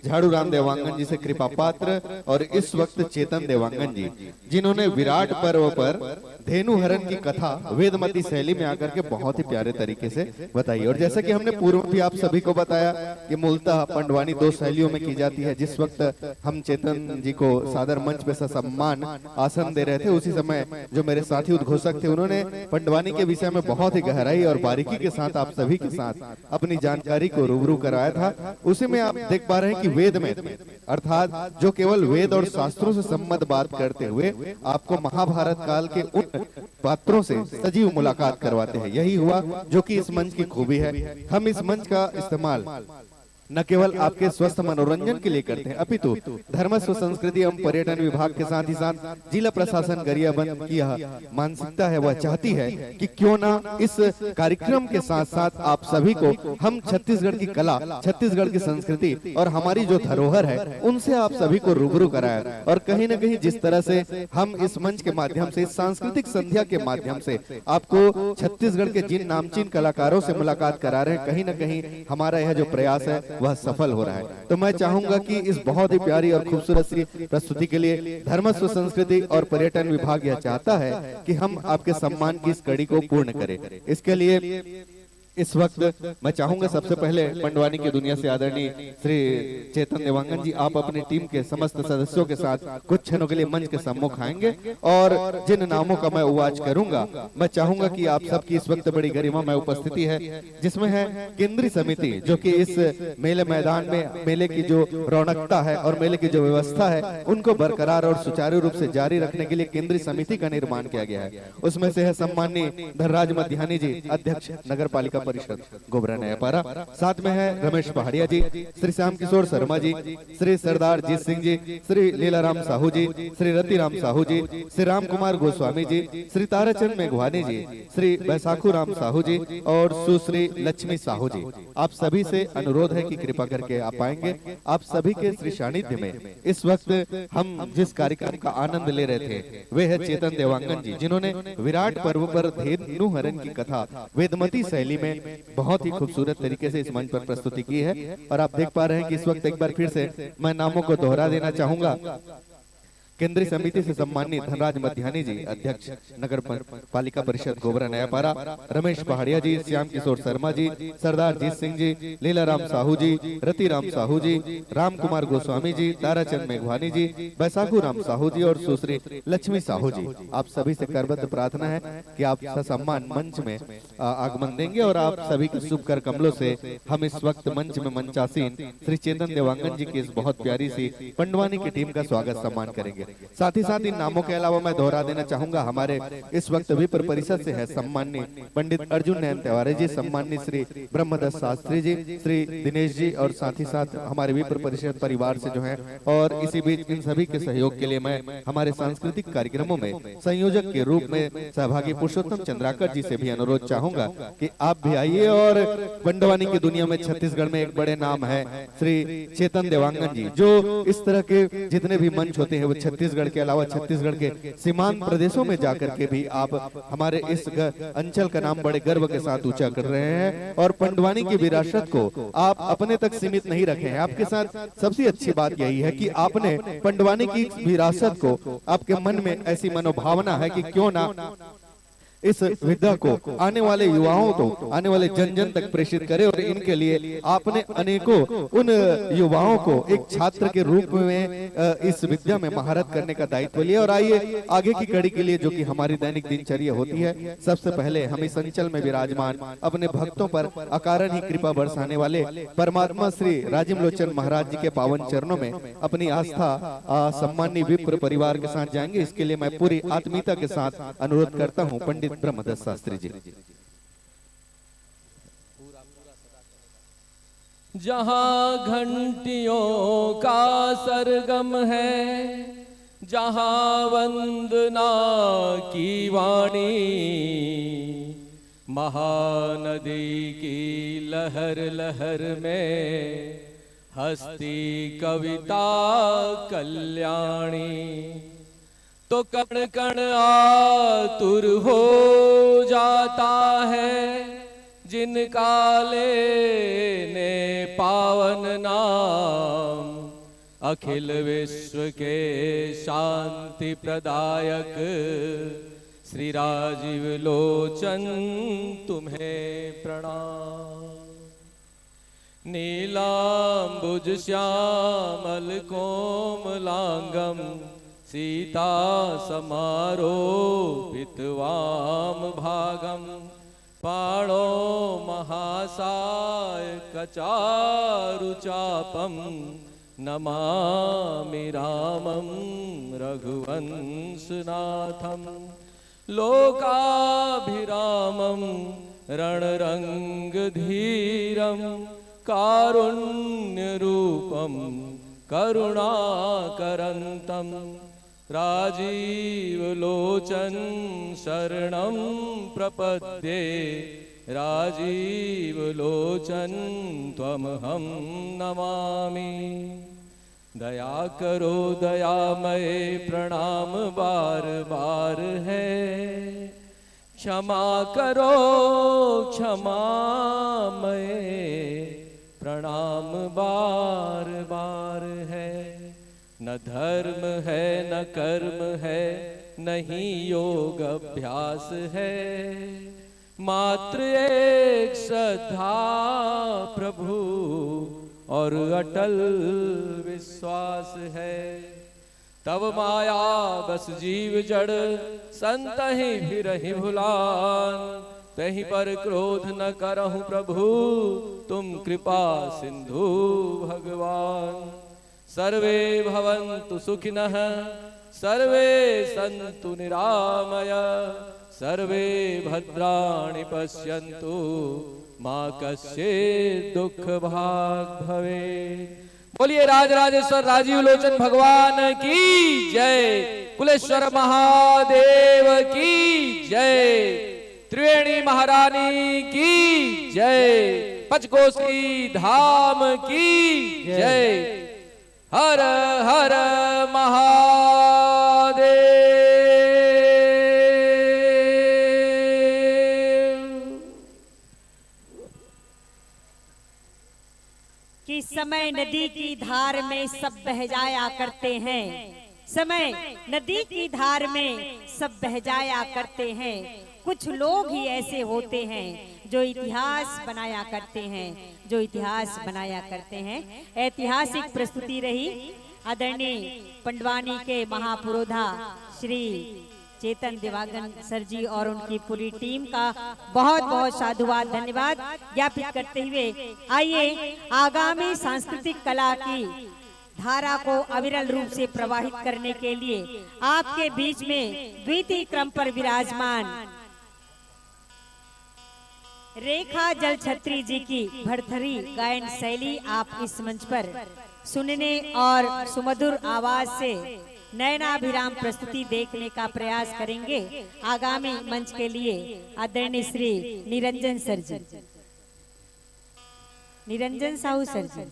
[SPEAKER 1] झाड़ू राम देवांगन जी से कृपा पात्र और इस वक्त चेतन देवांगन जी जिन्होंने विराट पर्व पर धेनु हरण की कथा वेदमती शैली में आकर के बहुत ही प्यारे तरीके से बताई। और जैसा कि हमने पूर्व भी आप सभी को बताया कि मूलतः पंडवानी दो शैलियों में की जाती है। जिस वक्त हम चेतन जी को सादर मंच पे सम्मान आसन दे रहे थे उसी समय जो मेरे साथी उद्घोषक थे उन्होंने पंडवानी के विषय में बहुत ही गहराई और बारीकी के साथ आप सभी के साथ अपनी जानकारी को रूबरू कराया था। उसी में आप देख पा रहे हैं कि वेद में अर्थात जो केवल वेद और शास्त्रों से संबद्ध बात करते हुए आपको महाभारत काल के उन
[SPEAKER 5] पात्रों से सजीव मुलाकात करवाते हैं। यही हुआ जो कि इस मंच की खूबी है। हम इस मंच का इस्तेमाल न केवल आपके स्वस्थ मनोरंजन के लिए करते हैं, अपितु धर्मस्व संस्कृति एवं पर्यटन विभाग के साथ ही साथ जिला प्रशासन गरियाबंद की यह मानसिकता है, वह चाहती है कि क्यों ना इस कार्यक्रम के साथ साथ आप सभी को हम छत्तीसगढ़ की कला, छत्तीसगढ़ की संस्कृति और हमारी जो धरोहर है उनसे आप सभी को रूबरू कराया। और कहीं न कहीं जिस तरह से हम इस मंच के माध्यम से, सांस्कृतिक संध्या के माध्यम से आपको छत्तीसगढ़ के जिन नामचीन कलाकारों से मुलाकात करा रहे हैं, कहीं न कहीं हमारा यह जो प्रयास है वह सफल हो रहा है। तो मैं चाहूंगा कि इस बहुत ही प्यारी और खूबसूरत सी प्रस्तुति के लिए धर्मस्व संस्कृति और पर्यटन विभाग यह चाहता है कि हम आपके सम्मान की इस कड़ी को पूर्ण करें। इसके लिए इस वक्त मैं चाहूंगा सबसे पहले पंडवानी की दुनिया से आदरणीय श्री चेतन देवांगन जी, आप अपनी टीम के समस्त सदस्यों के साथ कुछ क्षणों के लिए मंच के सम्मुख आएंगे और जिन नामों का मैं उवाच करूंगा, मैं चाहूंगा कि आप सबकी इस वक्त बड़ी गरिमा में उपस्थिति है, जिसमें है केंद्रीय समिति, जो कि इस मेले मैदान में मेले की जो रौनकता है और मेले की जो व्यवस्था है उनको बरकरार और सुचारू रूप से जारी रखने के लिए केंद्रीय समिति का निर्माण किया गया है। उसमें से है सम्माननीय धनराज मध्यानी जी, अध्यक्ष नगर पालिका परिषद गोबरा नयापारा। साथ में है रमेश पहाड़िया जी, श्री श्याम किशोर शर्मा जी, श्री सरदार जीत सिंह जी, श्री लीलाराम साहू जी, श्री रतिराम साहू जी, श्री राम कुमार गोस्वामी जी, श्री ताराचंद मेघवानी जी, श्री बैसाखू राम साहू जी और सुश्री लक्ष्मी साहू जी। आप सभी से अनुरोध है कि कृपा करके आप आएंगे। आप सभी के श्री सानिध्य में इस वक्त हम जिस कार्यक्रम का आनंद ले रहे थे वे है चेतन देवांगन जी, जिन्होंने विराट पर्व पर धेनु हरण की कथा वेदमती शैली में बहुत ही खूबसूरत तरीके से इस मंच पर प्रस्तुति की है। और आप देख पा रहे हैं कि इस वक्त एक बार फिर से मैं नामों को दोहरा देना चाहूंगा। केंद्रीय समिति से सम्मानित धनराज मध्यानी जी, अध्यक्ष नगर पालिका परिषद गोबरा नयापारा, रमेश पहाड़िया जी, श्याम किशोर शर्मा जी, सरदार जीत सिंह जी, लीलाराम साहू जी, रतिराम साहू जी, राम कुमार गोस्वामी जी, ताराचंद मेघवानी जी, बैसाखू राम साहू जी और सुश्री लक्ष्मी साहू जी। आप सभी से करबद्ध प्रार्थना है कि आप सम्मान मंच में आगमन देंगे और आप सभी के शुभ कर कमलों से हम इस वक्त मंच में मंचासीन श्री चेतन देवांगन जी की इस बहुत प्यारी सी पंडवानी की टीम का स्वागत सम्मान करेंगे। साथ ही साथ इन नामों के अलावा मैं दोहरा देना चाहूंगा, हमारे इस वक्त विप्र परिषद से है सम्माननीय पंडित अर्जुन नयन तिवारी जी, सम्माननीय श्री ब्रह्मदत्त शास्त्री जी, श्री दिनेश जी और साथ ही साथ हमारे विप्र परिषद परिवार से जो है। और इसी बीच इन सभी के सहयोग के लिए मैं हमारे सांस्कृतिक कार्यक्रमों में संयोजक के रूप में सहभागी पुरुषोत्तम चंद्राकर जी से भी अनुरोध चाहूंगा कि आप भी आइए और पंडवानी की दुनिया में छत्तीसगढ़ में एक बड़े नाम है श्री चेतन देवांगन जी, जो इस तरह के जितने भी मंच होते हैं वो छत्तीसगढ़ के अलावा छत्तीसगढ़ के सीमांत प्रदेशों में जाकर के भी आप हमारे इस अंचल का नाम बड़े गर्व के साथ ऊंचा कर रहे हैं। और पंडवानी की विरासत को आप अपने तक सीमित नहीं रखे हैं। आपके साथ सबसे अच्छी बात यही है कि आपने पंडवानी की विरासत को, आपके मन में ऐसी मनोभावना है कि क्यों ना इस विद्या को आने वाले युवाओं को, आने वाले जन जन तक प्रेषित करे। और इनके लिए आपने अनेकों उन युवाओं को एक छात्र के रूप में इस विद्या में महारत करने का दायित्व लिया। और आइए आगे की कड़ी के लिए, जो कि हमारी दैनिक दिनचर्या होती है, सबसे पहले हम इस अंचल में विराजमान अपने भक्तों पर अकारण ही कृपा बरसाने वाले परमात्मा श्री राजीव लोचन महाराज जी के पावन चरणों में अपनी आस्था सम्माननीय विप्र परिवार के साथ जाएंगे। इसके लिए मैं पूरी आत्मीयता के साथ अनुरोध करता हूँ पंडित ब्रह्मदत्त शास्त्री जी।
[SPEAKER 6] जहाँ घंटियों का सरगम है, जहाँ वंदना की वाणी, महानदी की लहर लहर में हस्ती कविता कल्याणी। तो कण कण आतुर हो जाता है जिनका लेने पावन नाम, अखिल विश्व के शांति प्रदायक श्री राजीव लोचन तुम्हें प्रणाम। नीलांबुज श्यामल कोमलांगम, सीता समारोपित वाम भागम, पाणो महासाय कचारु चापम, नमामि रामं रघुवंशनाथम। लोकाभिरामं रणरङ्गधीरं कारुण्यरूपं करुणाकरन्तं राजीवलोचन शरणं प्रपद्ये राजीवलोचन त्वमहं नमामि। दया करो दयामये प्रणाम बार बार है, क्षमा करो क्षमामये प्रणाम बार बार है। न धर्म है न कर्म है नहीं योग अभ्यास है, मात्र एक श्रद्धा प्रभु और अटल विश्वास है। तब माया बस जीव जड़ संत ही फिरहि भुलान, तहीं पर क्रोध न करहु प्रभु तुम कृपा सिंधु भगवान। सर्वे भवन्तु सुखिनः सर्वे सन्तु निरामय, सर्वे भद्राणि पश्यन्तु मां कश्चित् दुख भाग भवेत्। बोलिए राजराजेश्वर राजीव लोचन भगवान की जय, कुलेश्वर महादेव की जय, त्रिवेणी महारानी की जय, पंचकोशी धाम की जय। हर हर महादेव।
[SPEAKER 7] कि समय नदी की धार में सब बह जाया करते हैं, समय नदी की धार में सब बह जाया करते हैं। कुछ लोग ही ऐसे होते हैं जो इतिहास बनाया करते हैं, जो इतिहास बनाया करते हैं। ऐतिहासिक प्रस्तुति रही आदरणीय पंडवानी के महापुरोधा श्री चेतन दिवागन सर जी और उनकी पूरी टीम का बहुत बहुत साधुवाद धन्यवाद ज्ञापित करते हुए आइए आगामी सांस्कृतिक कला की धारा को अविरल रूप से प्रवाहित करने के लिए आपके बीच में द्वितीय क्रम पर विराजमान रेखा जल छत्री जी की भरथरी गायन शैली आप इस मंच पर सुनने और सुमधुर आवाज से नयनाभिराम प्रस्तुति देखने का प्रयास करेंगे। आगामी मंच के लिए आदरणीय Shri Niranjan sir ji, Niranjan Sahu sir ji.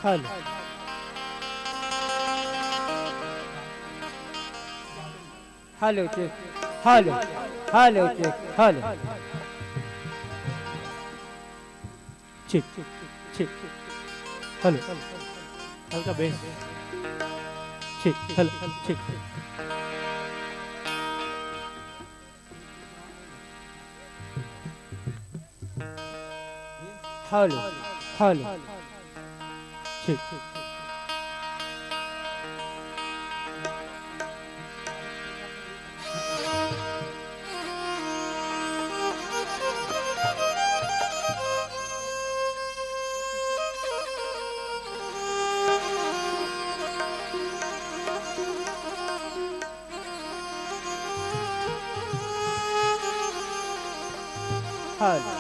[SPEAKER 8] Hello hello check, hello hello check, hello check check hello हल्का बेस। ठीक, हेलो, ठीक। हेलो, हेलो, ठीक। हेलो।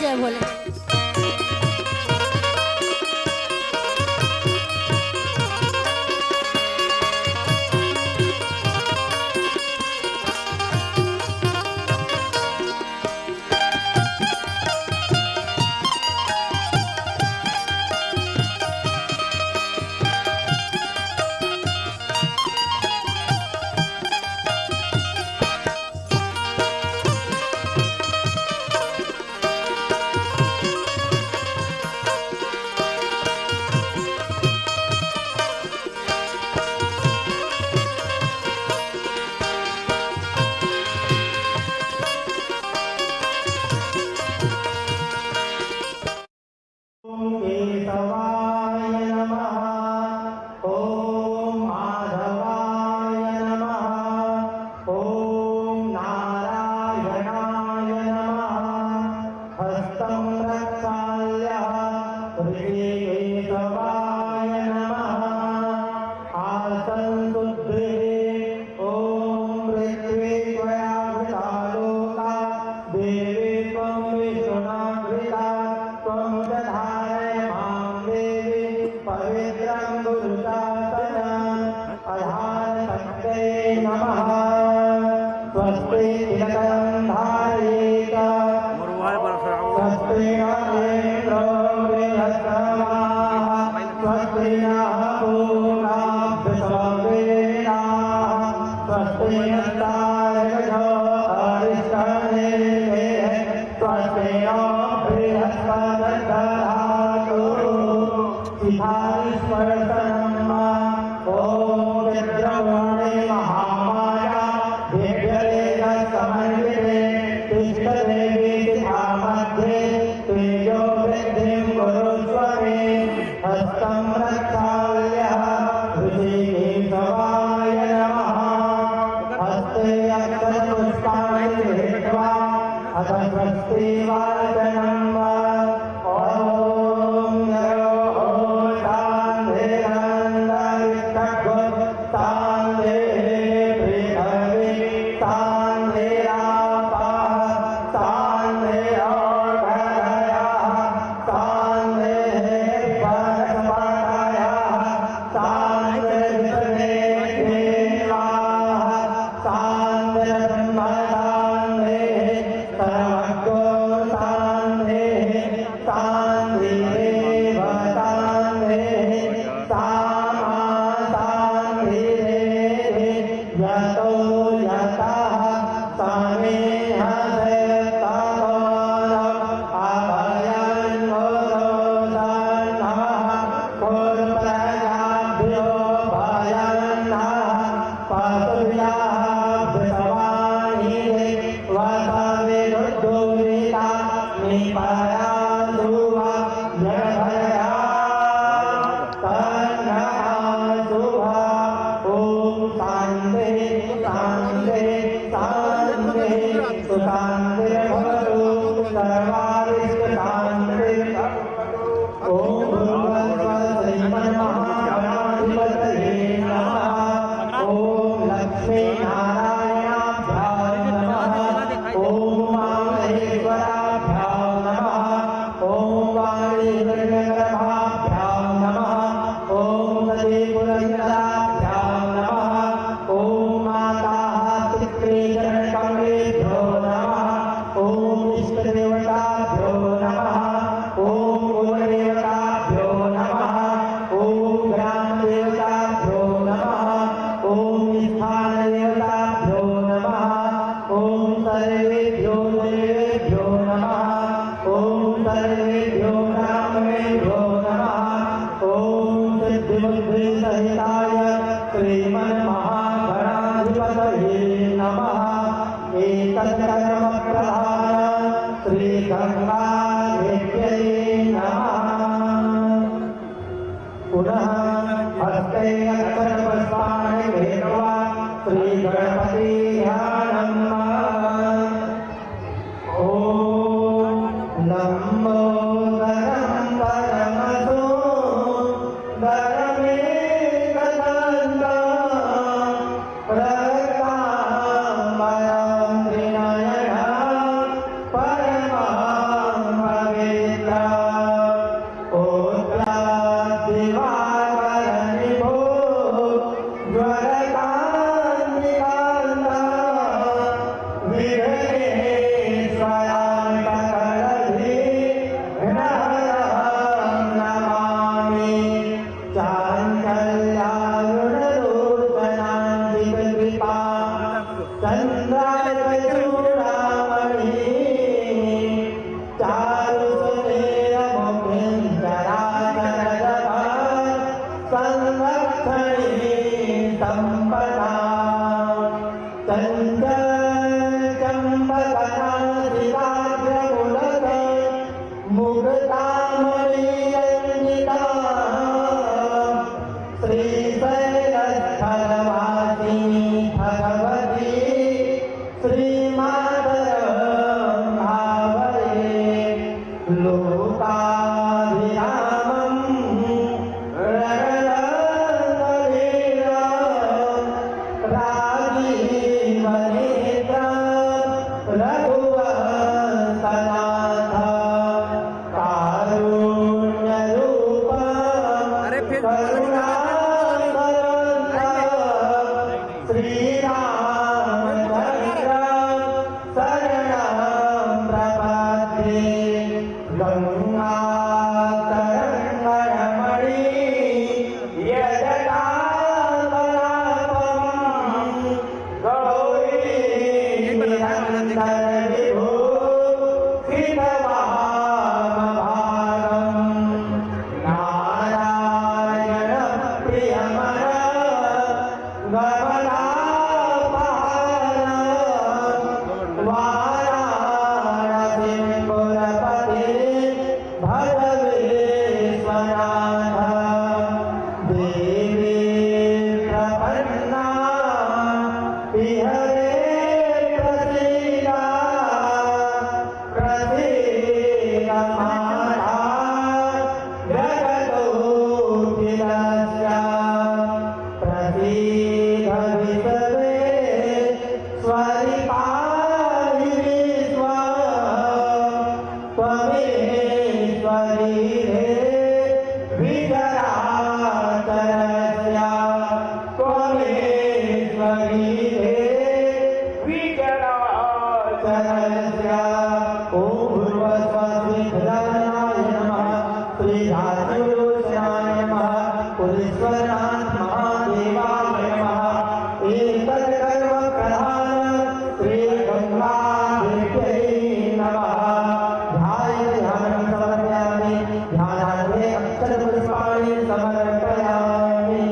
[SPEAKER 7] जय भोले।
[SPEAKER 4] स्वस्ति बुद्धि सहिताय श्रीमन्महागणाधिपतये नमः। एतत् कर्म प्रधान श्री गंगादेव्यै नमः। पुनः हस्ते अक्षरपुष्पाणि गृहीत्वा श्री गणपति ध्यानम्। ओम लंबोदरं परमसुन्दरमेकदन्तं प्रकामयं त्रिनयनं परमं पवित्रम्। ओद्याद्दिवाकरनिभो ज्वलकान्तिकान्तं विघ्नेश्वरान्तकलधि घ्नहरं नमामि। चाञ्चल्यारुणलोचनाञ्जितकृपा चन्द्रार्कचूडामणि चारुसुतेरमुखिं चराचरजगत् संरक्षणे सम्पदा। चञ्चम्बकनादिराज्यमुलक मुक्तामणिरञ्जिता श्रीशैलस्थलवासिनी भगवती श्रीमातरं भावये। लोकाभिरामं रणरङ्गलीलं राजीवनेत्रं रघुवंशनाथं कारुण्यरूपं करुणाकरं श्रीरामचन्द्रं शरणं प्रपद्ये। गङ्गातरङ्गरमणि यजटाकलापं गौरीनिरन्तरविभो कृतवामभागम्। नारायणप्रियमन गमनापहारं वाराणसीं पुरपते भज विश्वनाथ। देवी प्रपन्ना विहरे प्रसीदा प्रसीद माता जगतोऽखिलस्य। प्रसीद विश्वेश्वरि पाहि विश्वं त्वमेश्वरी हे विचराचरस्य। त्वमेश्वरी हे विचराचरस्य। ॐ भूर्भुवस्सुधनाय नमः। श्रीराजयोषणाय नमः। पुरीश्वरनाथ महादेवाय नमः। एतत् कर्म प्रधान श्री गंगादेव्यै नमः। ध्यानं समर्पयामि। ध्यानार्थे अक्षरपुष्पाणि समर्पयामि।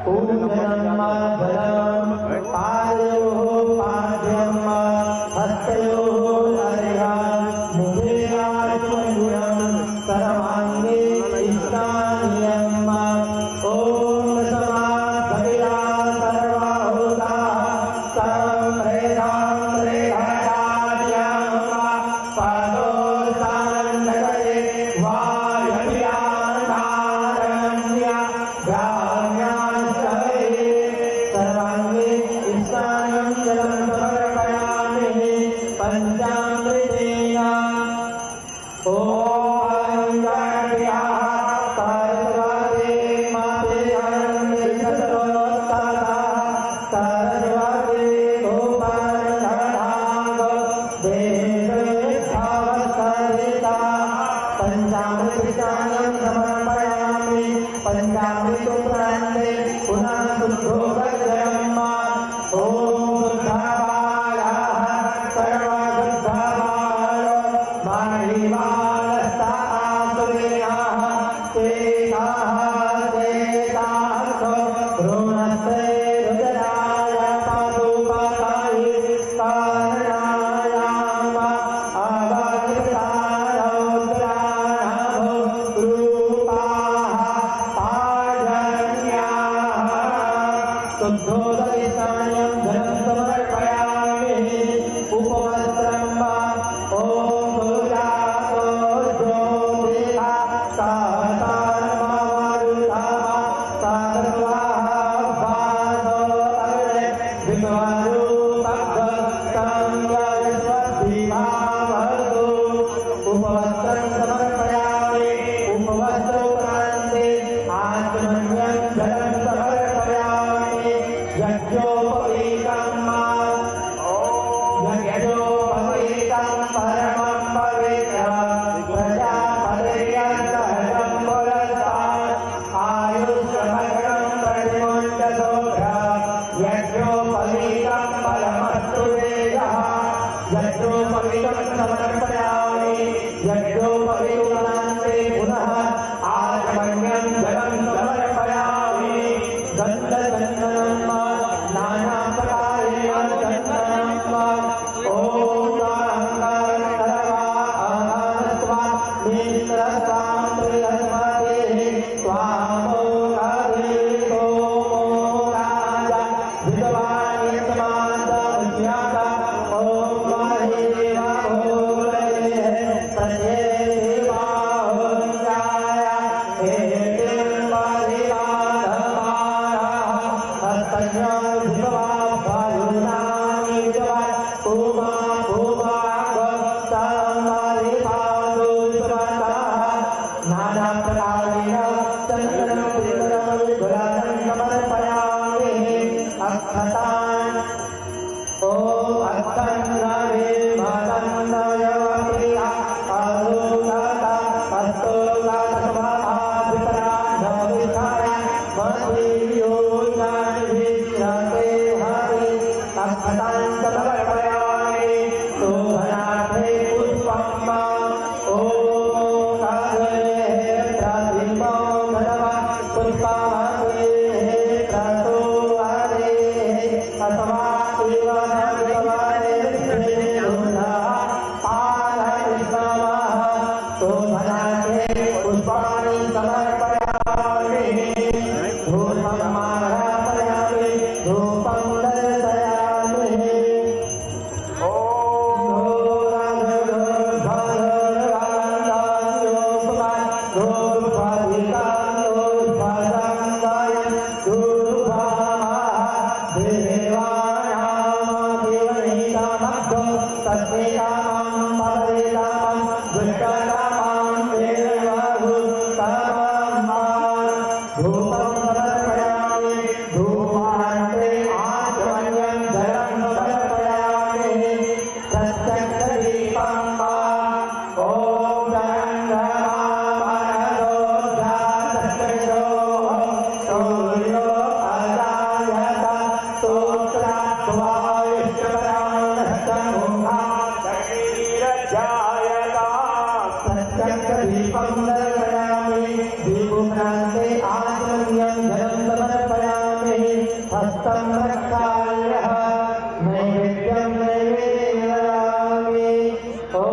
[SPEAKER 4] पूजनं मङ्गलं पादयोः पाद्यं हस्तयोः अर्घ्यं मुखे आत्मगुणं सर्वाङ्गे इष्टानियम्। ॐ समाधया सर्वभूता संप्रेदां प्रेधायां पदो सान्दरे वायव्याधारण्य ग्राम्यास्तवे सर्वाङ्गे इष्टानियं जलं समर्पयामि। पञ्चामृतेन ॐ गणपत्या सरस्वती माते सर्वोत्तरा सरस्वती गोपालनाग देवेशावसरिता। पञ्चामृतानि समर्पयामि। पञ्चामृतोपरान्ते पुनः शुद्धोपजयम्। ॐ बुद्धबालः सर्वबुद्धबाल माहिवालस्तासुरेणः चेताः चेता शुद्धोदयसायं धनं समर्पयामि उपवस्त्रं वा ॐ गुरुजातो ज्योतिषा सातारमारुता सागरवाहा वासो अग्रे विद्वारूपगतं यस्वद्भिमावतु उपवस्त्रं समर्पयामि उपवस्त्रोपरान्ते आत्मन्यं धनं समर्पयामि यज्ञोपवीतं यज्ञोपवीतं परमं पवित्रं प्रजापतिर्यन्तहं पुरस्तात् आयुष्मग्नं प्रतिमुञ्चतोभ्यः यज्ञोपवीतं फलमस्तु वेदः यज्ञोपवीतं समर्पयामि यज्ञोपवीतान्ते पुनः आत्मन्यं जलं समर्पयामि गन्धचन्दनं नानाप्रकारेण चन्दनं ॐ सर्वा नेत्रतां प्रियस्मते त्वामोकादे सोमोराज विद्वानियतमान्तमुज्ञाता ॐ महेदेवा भोरये प्रत्येवा होञ्जाय हेतिं परिवादमानः हस्तज्ञा विद्वा भायुनानि विद्वा उमा उमा गोप्तं परिपादो स्वतः नानाप्रकारेण चन्दनं पितरं विभुरानं समर्पयामि अक्षतान् ॐ अक्षन्द्रवे मातन्नयप्रिया अरुणता अस्तोगातसभाभिपराधविचार मतीयोजानिविश्रते हरि अक्षतान् समर्पयामि शोभनार्थे पुष्पं ॐ कादये प्रतिमो धनवा पुष्पावते प्रसोवारे अथवा पुष्पाणि समर्पयामि धूपं आराधयामि धूपं दर्शयामि हस्तं रक्षाम्यः नैवेद्यं नैवेदयामि ॐ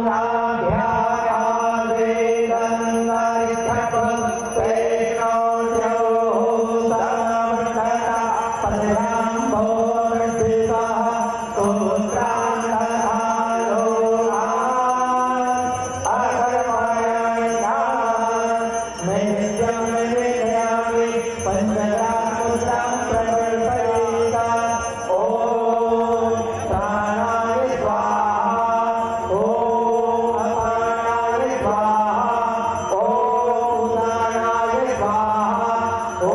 [SPEAKER 4] राध्याकाले गङ्गारिक्षपस्तेनोऽद्यो समर्पता पदयां भोर्दिवः स्तोत्रान्तकालो नैवेद्यं नैवेदयामि पञ्चरामुद्रां प्रकल्पयेता ॐ प्राणाय स्वाहा ॐ अपानाय स्वाहा ॐ उदानाय स्वाहा ॐ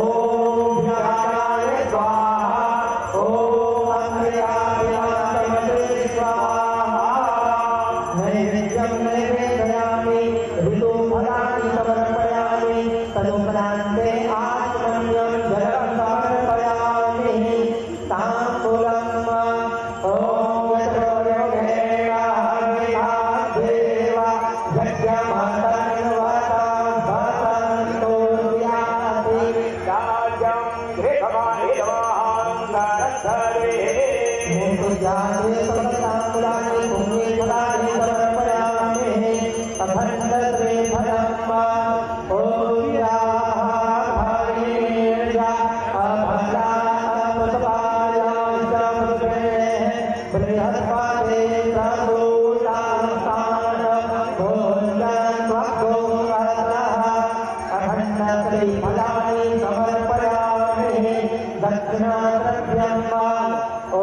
[SPEAKER 4] व्यानाय स्वाहा ॐ अमृताभिमानमते स्वाहा नैवेद्यं नैवेदयामि ऋतुफलानि समर्पयामि तदुपरान्ते आत्मन्यं जलं समर्पयामि ताम्बूलं ॐ यत्रोयोगेण हविर्देवा यज्ञमतन्वता भवन्तो याति राज्यं गृहमाहितवाहङ्कारधरे मुकुजाते समताम्बुलानि पुण्यफलानि समर्पयामि अखण्डश्री फलं ॐ दक्षिणाद्रव्यं वा ॐ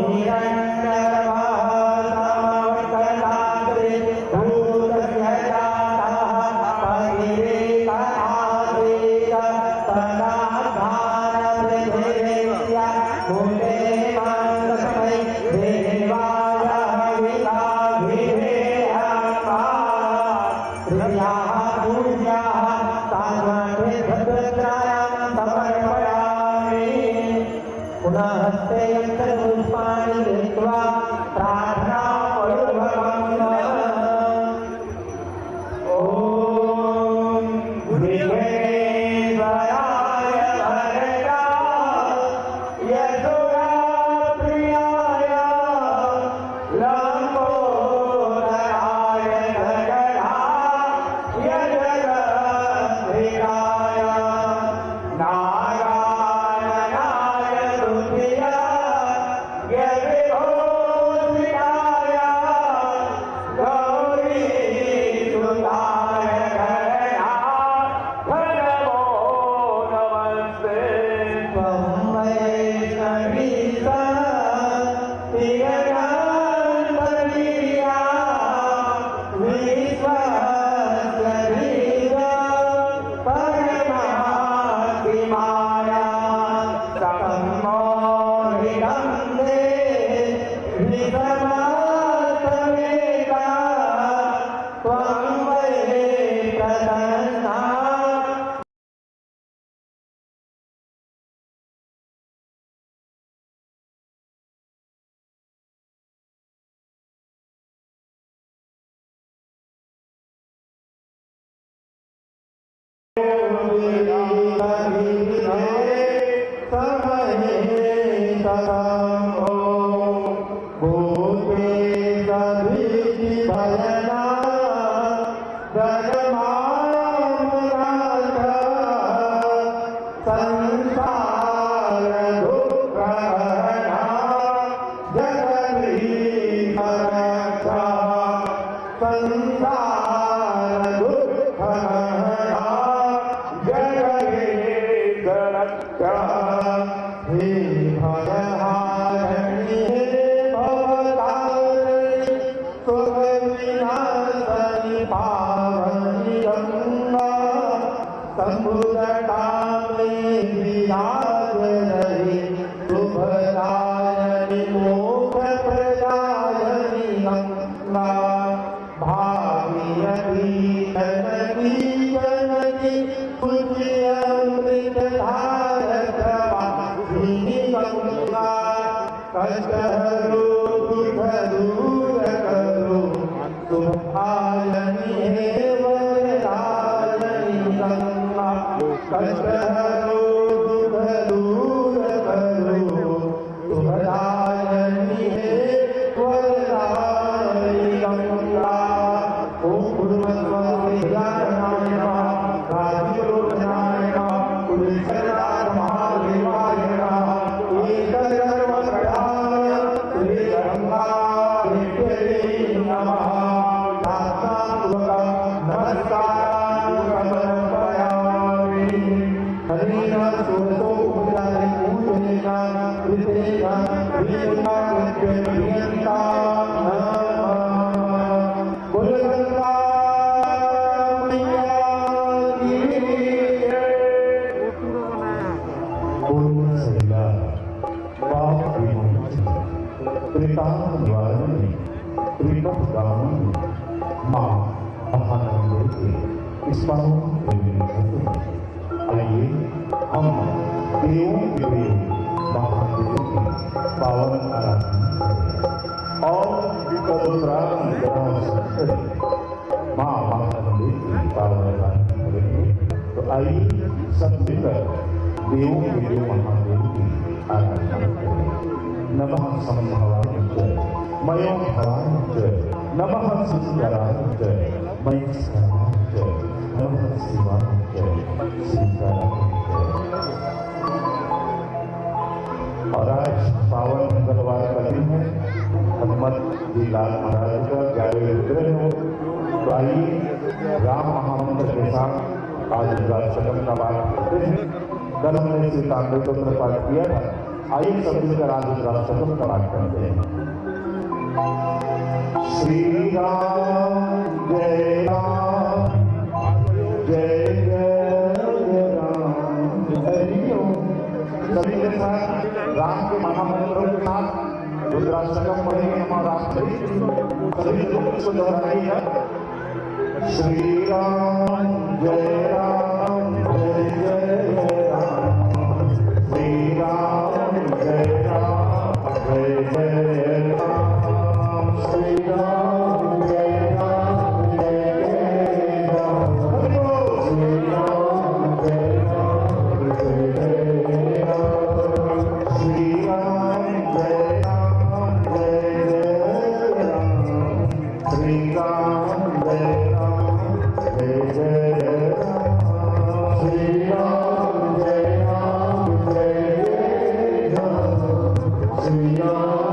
[SPEAKER 4] हिरण्यगर्भासामवत्कलाग्रे भूतस्य जातः परिवेकनादेक तदाधारवृद्धिरेत्या भूते मान्तस्मै देवाय विलाभिरेहमा श्रियाः पूज्याः तान्वते भद्रत्रायां समर्पयामि पुनः हस्ते यन्त्रपुष्पाणि धृत्वा प्रार्थनापूर्वकं ॐ विघ्नेश्वराय भरताय यशोप्रियाय लम्बोदराय गगनाय जगद्धिराय नारायणाय तुभ्यं विभूषिताय गौरीसुताय गणनाय नमो नमस्ते त्वं वैष्णवीसा तिरगन्तरीया विश्वस्य परमात्माया सम्मोहितं ते विसमासमेका त्वं वै प्रसन्ना
[SPEAKER 9] आइए हम देवों के देव महादेव की पावन आराधना करें और माँ महादेव की पावन आराधना करेंगे। तो आइए सब मिलकर देवों के देव महादेव की आराधना करें। नमः संभवाय मयो भवाय नमः सुंदराय मयस्कराय नमः शिवाय सीताराम। और आज पावन मंगलवार का दिन है, हनुमत जी लाल महाराज का 11वें विग्रह हो। तो आइए राम महामंत्र के साथ आज राष्ट्रगम का बात करते हैं। कल हमने श्री कांग्रेस पाठ किया था। आइए सब मिलकर आज रुद्राष्टकम का पाठ करते हैं। श्री राम जय राम जय जय राम हरि ओम। सभी के साथ राम के महामंत्रों के साथ रुद्राष्टकम पढ़ेंगे हमारा राष्ट्रपति। सभी लोग इसको दोहराइएगा। श्री राम जय राम जय जय राम श्री राम जय राम जय जय राम श्री राम जय राम जय जय राम श्री राम जय राम जय जय राम श्री राम जय राम जय जय राम श्री राम जय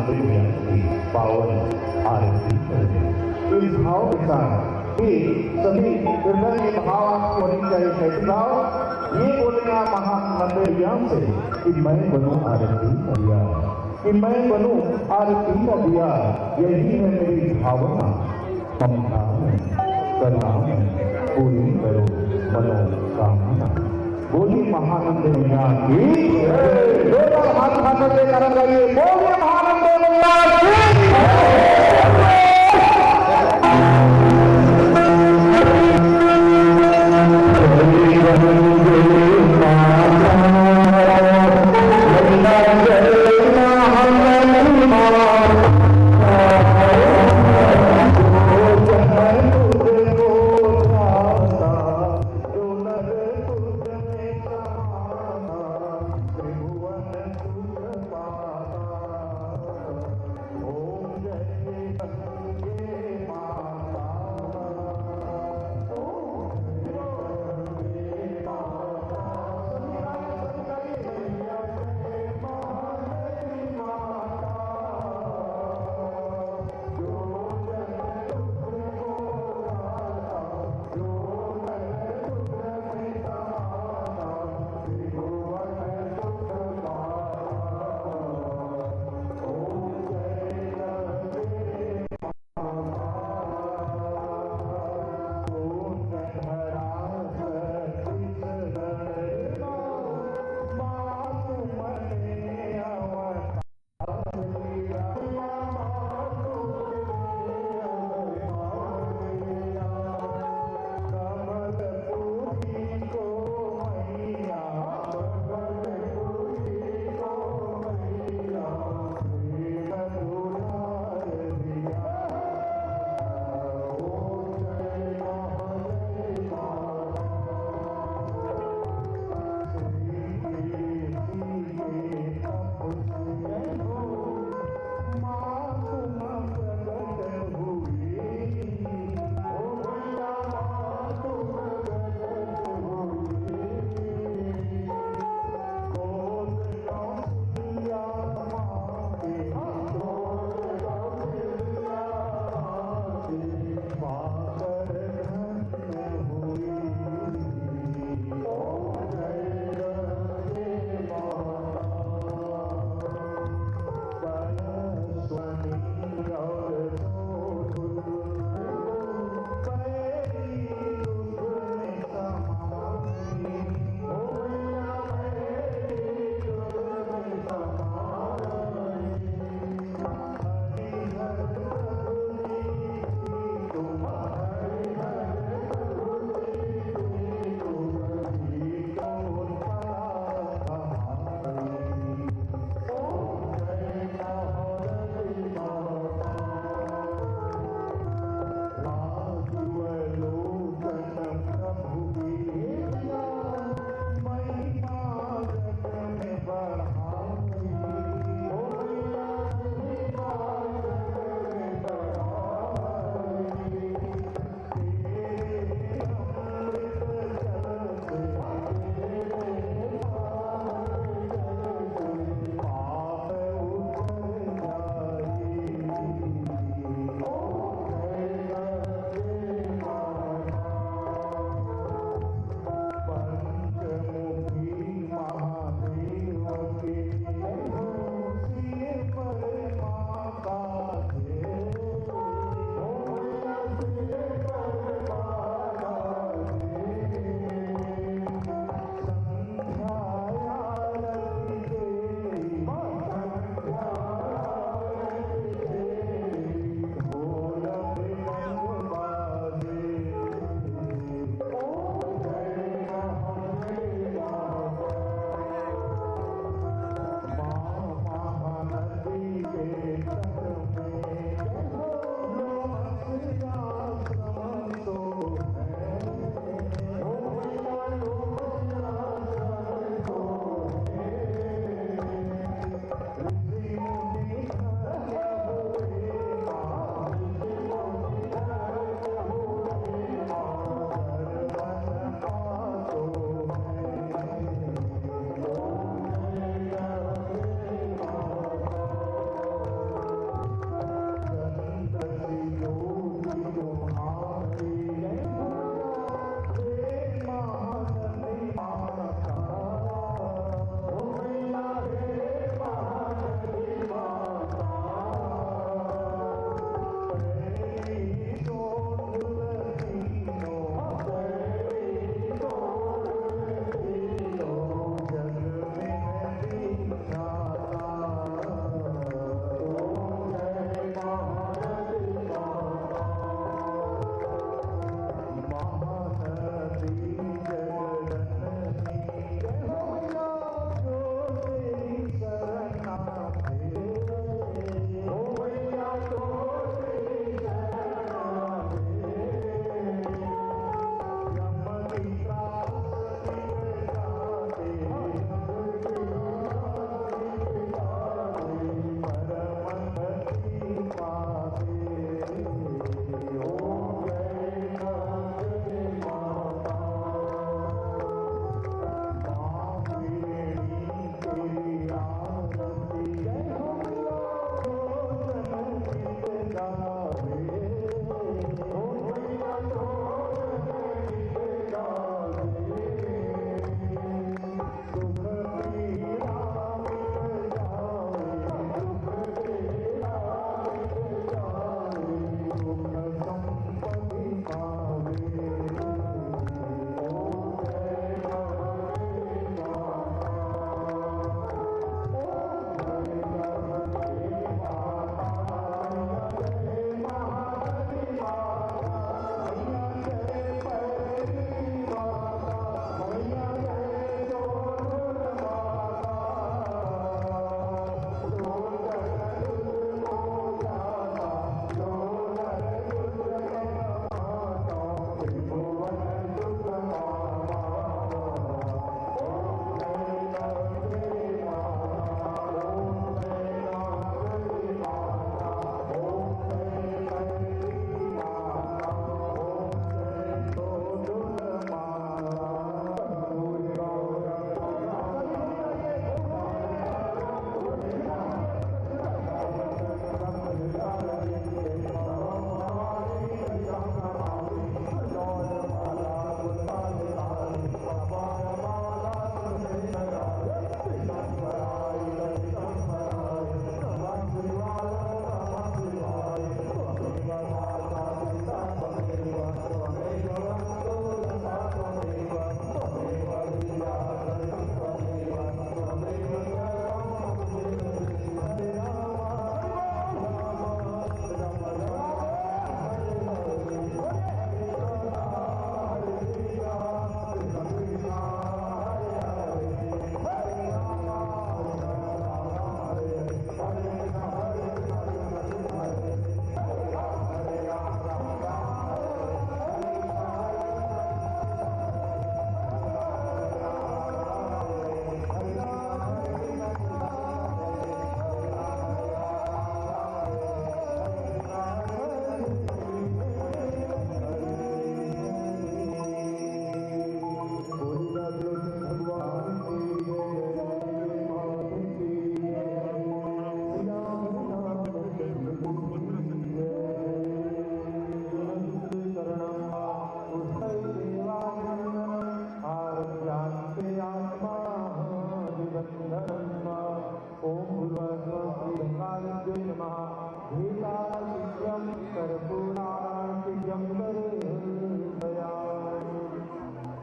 [SPEAKER 9] महानंदी की पावन आरती करें। इस भाव के साथ कि सभी हृदय में भाव होनी चाहिए। कैसे भाव? ये बोलेगा महानंदी ज्ञान से कि मैं बनूं आरती का दिया, कि मैं बनूं आरती का दिया। यही है मेरी भावना, ममता में कला में पूरी करो मनोकामना। बोलिए महानंद मैया की जय। हाथ खाते से करम लगे, बोलिए महानंद मैया की ओम जय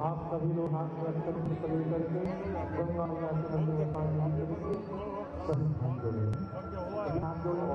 [SPEAKER 9] आप सभी लोग हाथ में अक्षर निकल करके गंगा मैया के मंदिर में पानी लेके सभी हाथ जोड़े हाथ जोड़े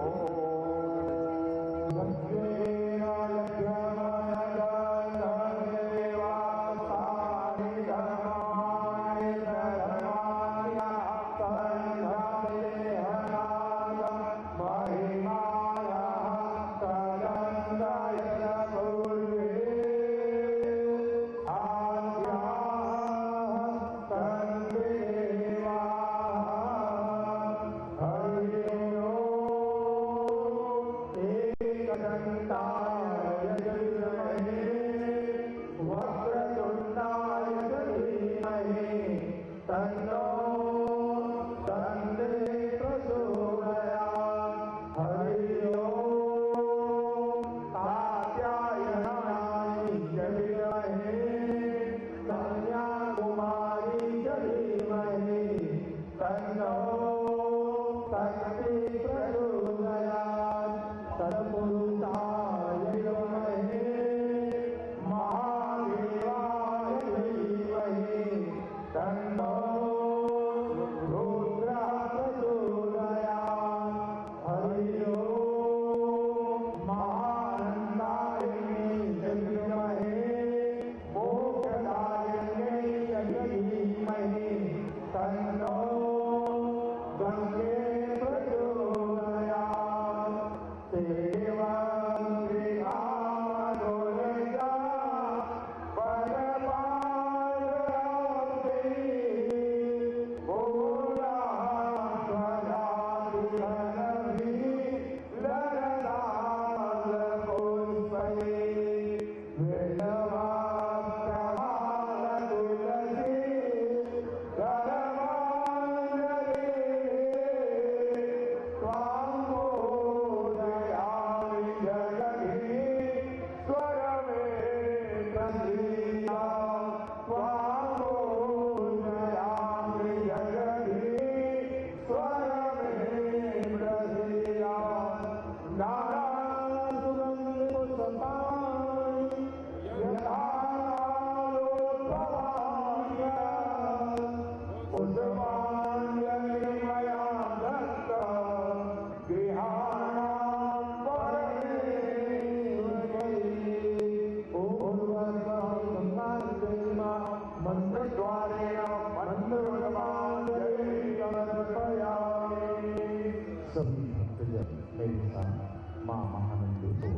[SPEAKER 9] सभी भक्तजन मेरे साथ मां महानंदी को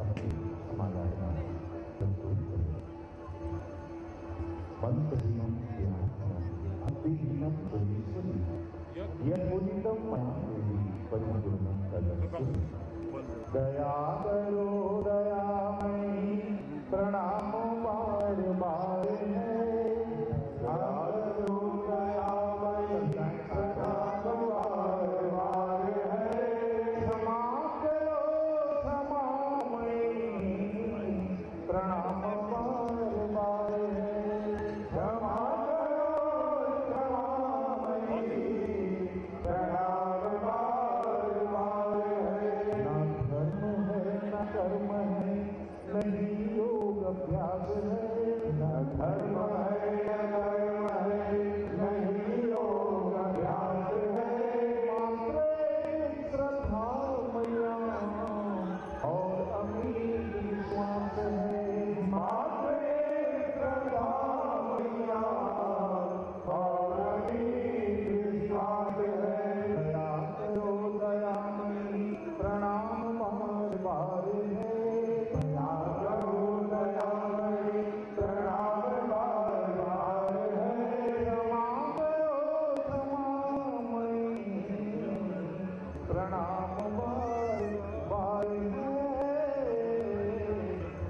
[SPEAKER 9] अपने समाधान में संतुष्ट करें। मंत्रहीनम भक्तिहीनम पुरीश्वरी यदुदितम मया देवी परिपूर्णम तदस्तु। दया करो दयामयी प्रणाम बार बार है। दया करो दयामयी प्रणाम बार बार है। क्षमा करो क्षमामयी प्रणाम बार बार है। क्षमा करो क्षमामयी प्रणाम बार बार है। न धर्म है न कर्म है नहीं योग अभ्यास है। न धर्म है न कर्म है नहीं योग अभ्यास है। मात्र श्रद्धा मैया और अमीर विश्वास है। मात्र श्रद्धा मैया और अमीर विश्वास है। दया करो दयामयी प्रणाम बार बार है। दया करो दयामयी प्रणाम बार बार है। क्षमा करो क्षमामयी प्रणाम बार बार है।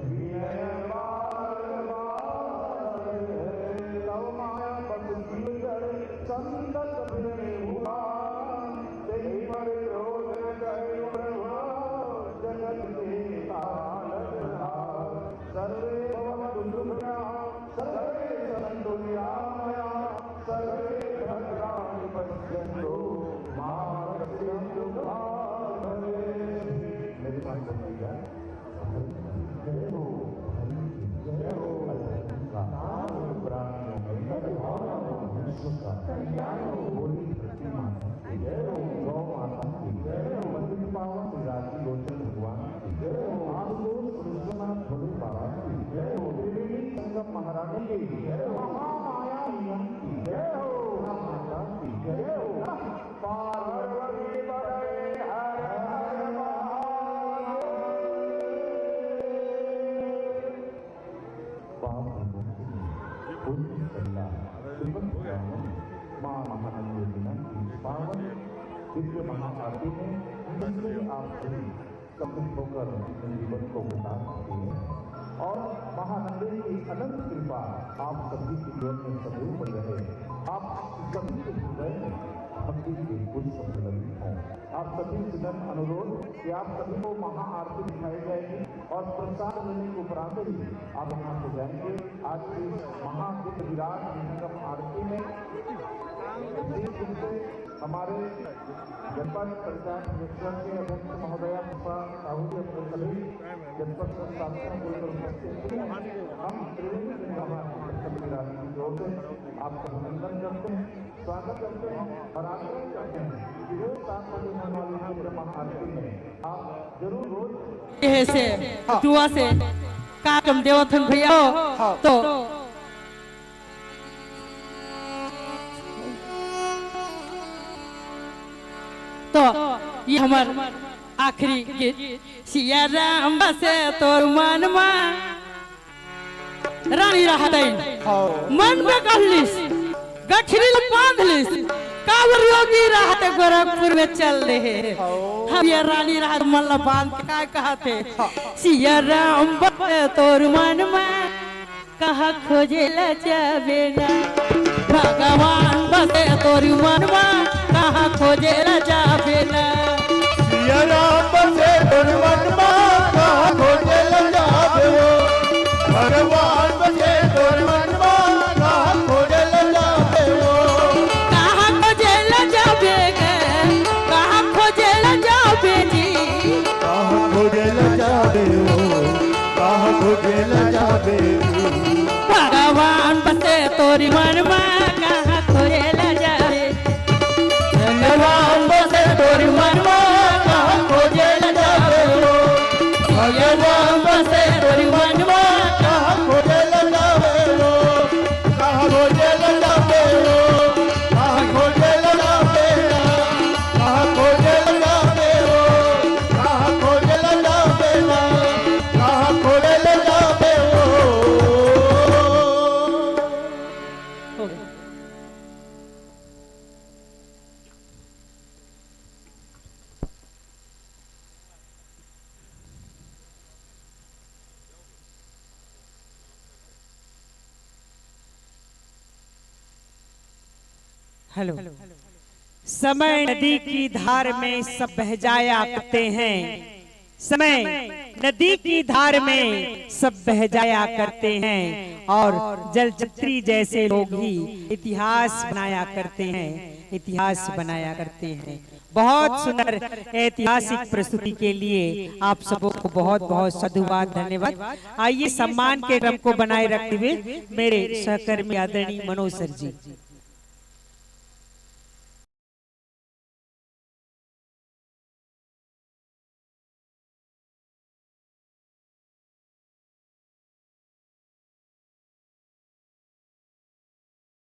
[SPEAKER 9] विनय बार बार है। तव माया पद जीवकर संदत फिरे हुआ। तेहि पर क्रोध न करियो प्रभु जगत के तारकहार। सर्वे भवन्तु सुखिनः सर्वे सन्तु निरामया सर्वे भद्राणि पश्यन्तु मा कश्चित् दुःखभाग् भवेत्। मेरे पास की जय हो, महामाया नियम की जय हो, माता की जय हो, पार्वती पते हर हर महादेव। पाप विमोचनी, पुण्य सत्ता, त्रिवंत ज्ञानम, मां महानंदी दिनम की पावन दिव्य महाआरती में जिससे आप सभी सम्मिलित होकर अपने जीवन को बिता सकते हैं और महानंदी की अनंत कृपा आप सभी के जीवन में सदैव बनी रहे। आप सभी के हृदय में भक्ति के पुष्प लगी हों। आप सभी से नम्र अनुरोध कि आप सभी को महाआरती दिखाई जाएगी और प्रसाद लेने के उपरांत ही आप यहाँ से जाएंगे। आज की महादिव्य विराट निगम आरती में विशेष रूप से हमारे जनपद पंचायत समितियों के अध्यक्ष महोदया साहू जी अपने सभी जनपद संस्थापकों को लेकर उपस्थित हुए। हम त्रिवेणी की ओर से आपका अभिनंदन करते हैं, स्वागत करते हैं और आग्रह करते हैं कि रोज 7 बजे होने वाली महाआरती में आप जरूर रोज
[SPEAKER 10] से दुआ से कार्यक्रम देवथन भैया तो ये हमार आखिरी गीत सिया राम बसे तोर मन में रानी रहते मन में कहलिस गठरी बांधलिस कावर योगी रहते गोरखपुर में चल रहे हम ये रानी रहत मन ला बांध के काय कहते सिया राम बसे तोर मन में कहा खोजे ला जावे ना भगवान बसे तोर मन में कहा खोजे ला जावे ना
[SPEAKER 9] सिया राम बसे तोर मन में कहा खोजे ला जावे वो भगवान बसे तोर मन में कहा खोजे ला जावे वो
[SPEAKER 10] कहा खोजे ला जावे गे कहा खोजे ला जावे जी
[SPEAKER 9] कहा खोजे ला जावे वो कहा खोजे ला जावे
[SPEAKER 10] भगवान बसे तोर मन में कहा खोजे ला जावे
[SPEAKER 9] भगवान बसे तोर मन में कहा खोजे ला जावे वो भगवान बसे तोर मन में कहा खोजे ला जावे वो कहा खोजे ला जावे वो कहा खोजे ला जावे कहा खोजे ला जावे वो कहा खोजे ला जावे कहा खोजे ला जावे वो।
[SPEAKER 7] हेलो। समय नदी की धार में सब बह जाया करते हैं, समय नदी की धार में सब बह जाया करते हैं और जलछत्री जैसे लोग ही इतिहास बनाया करते हैं, इतिहास बनाया करते हैं। बहुत सुंदर ऐतिहासिक प्रस्तुति के लिए आप सबों को बहुत बहुत साधुवाद, धन्यवाद। आइए सम्मान के क्रम को बनाए रखते हुए मेरे सहकर्मी आदरणीय मनोज सर जी।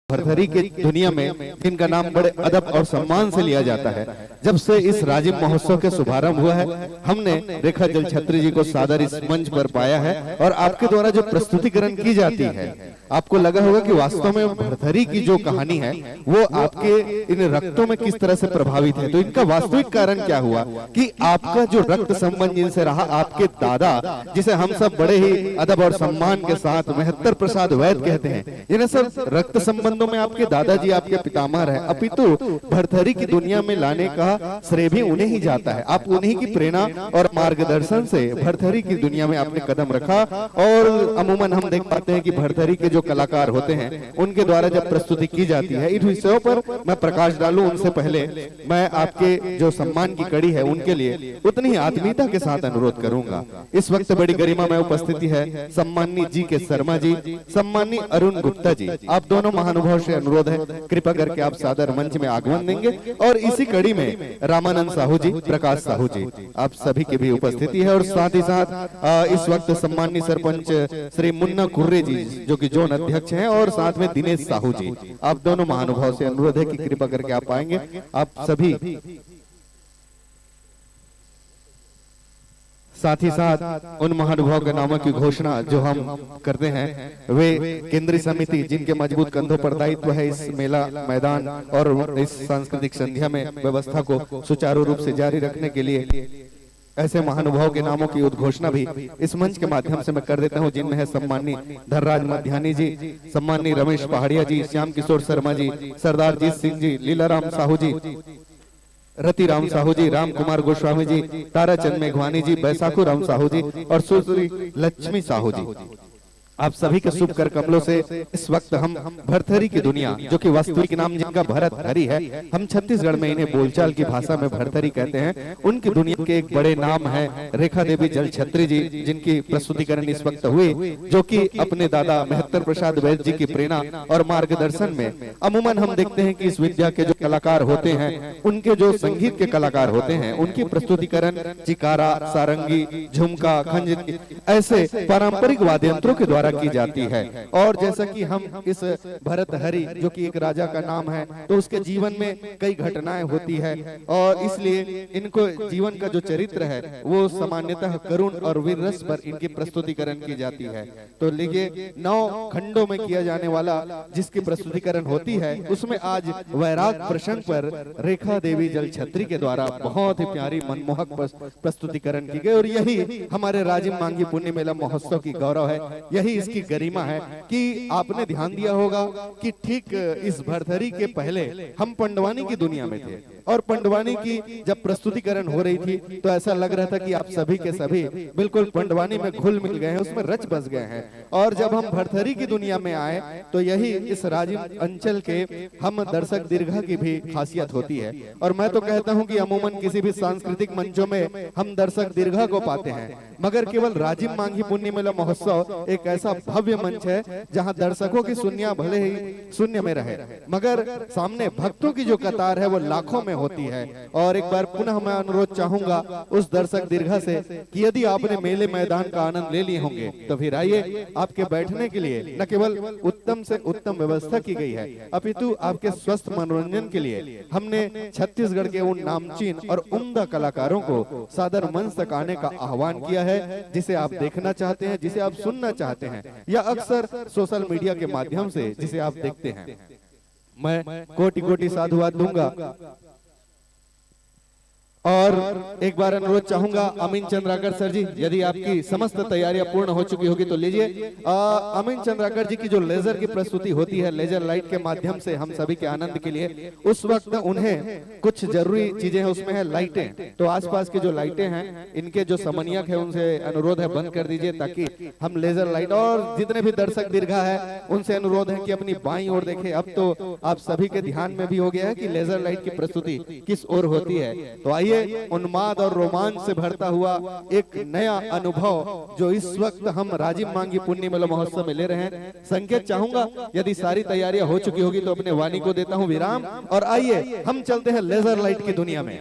[SPEAKER 5] भरथरी के दुनिया में जिनका नाम बड़े अदब और सम्मान से लिया जाता है, जब से इस राजीव महोत्सव के शुभारंभ हुआ है, हमने रेखा जलछत्री जी को सादर इस मंच पर पाया है और आपके द्वारा जो प्रस्तुतिकरण की जाती है, आपको लगा होगा कि वास्तव में भरथरी की जो कहानी है वो आपके इन रक्तों में किस तरह से प्रभावित है। तो इनका वास्तविक कारण क्या हुआ कि आपका जो रक्त संबंध जिनसे रहा, आपके दादा जिसे हम सब बड़े ही अदब और सम्मान के साथ मेहतर प्रसाद वैद कहते हैं, इन्हें सब रक्त संबंधों में आपके दादाजी आपके पितामह रहे, अपितु भरथरी की दुनिया में लाने का श्रेय भी उन्हें ही जाता है। आप उन्हीं की प्रेरणा और मार्गदर्शन से भरथरी की दुनिया में आपने कदम रखा और अमूमन हम देख पाते हैं कि भरथरी के जो कलाकार होते हैं उनके द्वारा जब प्रस्तुति की जाती है, इन विषयों पर मैं प्रकाश डालूं उनसे पहले मैं आपके जो सम्मान की कड़ी है उनके लिए उतनी ही आत्मीयता के साथ अनुरोध करूंगा। इस वक्त बड़ी गरिमा में उपस्थिति है सम्माननीय जी के शर्मा जी, सम्माननीय अरुण गुप्ता जी, आप दोनों महानुभाव महानुभाव से अनुरोध है, कृपा करके आप सादर मंच में आगमन देंगे। और इसी कड़ी में रामानंद साहू जी, प्रकाश साहू जी, आप सभी की भी उपस्थिति है। और साथ ही साथ इस वक्त सम्माननीय सरपंच श्री मुन्ना कुर्रे जी जो कि जोन अध्यक्ष हैं, और साथ में दिनेश साहू जी, आप दोनों महानुभाव से अनुरोध है कि कृपा करके आप आएंगे। आप सभी साथ ही साथ उन महानुभाव के नामों की घोषणा जो हम करते हैं, वे केंद्रीय समिति जिनके मजबूत कंधों पर दायित्व है इस मेला मैदान और इस सांस्कृतिक संध्या में व्यवस्था को सुचारू रूप से जारी रखने के लिए, ऐसे महानुभाव के नामों की उद्घोषणा भी इस मंच के माध्यम से मैं कर देता हूं, जिनमें है सम्माननीय धर्राज मध्यानी जी, सम्माननीय रमेश पहाड़िया जी, श्याम किशोर शर्मा जी, सरदार जीत सिंह जी, लीलाराम साहू जी, रतिराम साहू जी, राम कुमार गोस्वामी जी, ताराचंद मेघवानी जी, बैसाखू राम साहू जी और सुश्री लक्ष्मी साहू जी। आप सभी के शुभ कर कमलों से इस वक्त हम भरथरी की दुनिया, जो कि वास्तविक नाम जिनका भरतहरि है, हम छत्तीसगढ़ में इन्हें बोलचाल की भाषा में भरथरी कहते हैं, उनकी दुनिया के एक बड़े नाम है रेखा देवी जलछत्री जी, जिनकी प्रस्तुतिकरण इस वक्त हुई, जो कि अपने दादा महत्तर प्रसाद वैद्य जी की प्रेरणा और मार्गदर्शन में, अमूमन हम देखते हैं कि इस विद्या के जो कलाकार होते हैं, उनके जो संगीत के कलाकार होते हैं, उनकी प्रस्तुतिकरण चिकारा, सारंगी, झुमका, खंजित ऐसे पारंपरिक वाद्य यंत्रों के द्वारा की जाती है। और जैसा कि हम इस भरतहरि जो कि एक राजा का नाम है, तो उसके जीवन में कई घटनाएं होती है, और इसलिए इनको जीवन का जो चरित्र है वो सामान्यतः करुण और वीर रस पर इनकी प्रस्तुतिकरण की जाती है। तो लीजिए 9 खंडों में किया जाने वाला जिसकी प्रस्तुतिकरण होती है, उसमें आज वैराग प्रसंग पर रेखा देवी जलछत्री के द्वारा बहुत ही प्यारी मनमोहक प्रस्तुतिकरण की गई। और यही हमारे राजिम मांगी पुण्य मेला महोत्सव की गौरव है, यही इसकी गरिमा है कि आपने ध्यान दिया होगा कि ठीक इस भरथरी के पहले हम पंडवानी की दुनिया में थे, और पंडवानी की जब प्रस्तुतिकरण हो रही थी तो ऐसा लग रहा था कि आप सभी के सभी बिल्कुल पंडवानी में घुल मिल गए हैं, उसमें रच बस गए हैं। और जब हम भरथरी की दुनिया में आए तो यही इस राजिम अंचल के हम दर्शक दीर्घा की भी खासियत होती है। और मैं तो कहता हूं कि अमूमन किसी भी सांस्कृतिक मंचों में हम दर्शक दीर्घा को पाते हैं, मगर केवल राजिम मांगी पुण्य मेला महोत्सव एक ऐसा भव्य मंच है जहां दर्शकों की सुनिया भले ही शून्य में रहे, मगर सामने भक्तों की जो कतार है वो लाखों में होती है। और एक बार पुनः मैं अनुरोध चाहूंगा उस दर्शक दीर्घा से कि यदि आपने मेले मैदान का आनंद ले लिए होंगे तो फिर आइए, आपके बैठने के लिए न केवल उत्तम से उत्तम व्यवस्था की गई है, अपितु आपके स्वस्थ मनोरंजन के लिए हमने छत्तीसगढ़ के उन नामचीन और उम्दा कलाकारों को सादर मंच तक आने का आह्वान किया है, जिसे आप देखना चाहते हैं, जिसे आप सुनना चाहते हैं, या अक्सर सोशल मीडिया के माध्यम से जिसे आप देखते हैं। मैं कोटि कोटि साधुवाद दूंगा। और एक बार अनुरोध चाहूंगा अमीन चंद्राकर सर जी, यदि आपकी समस्त तैयारियां पूर्ण हो चुकी होगी तो लीजिए। अमीन चंद्राकर जी की जो लेजर की प्रस्तुति होती है, लेजर लाइट के माध्यम से हम सभी के आनंद के लिए, उस वक्त उन्हें कुछ जरूरी चीजें हैं, उसमें है लाइटें। तो आसपास की जो लाइटें हैं, इनके जो समन्वयक है उनसे अनुरोध है बंद कर दीजिए, ताकि हम लेजर लाइट, और जितने भी दर्शक दीर्घा है उनसे अनुरोध है कि अपनी बाईं ओर देखें। अब तो आप सभी के ध्यान में भी हो गया है कि लेजर लाइट की प्रस्तुति किस ओर होती है। तो आइए उन्माद और रोमांच से भरता हुआ एक नया अनुभव जो इस वक्त हम राजिम मांगी पुण्य मेला महोत्सव में ले रहे हैं, संकेत चाहूंगा यदि सारी तैयारियां हो चुकी होगी तो अपने वाणी को देता हूं विराम, और आइए हम चलते हैं लेजर लाइट की दुनिया में।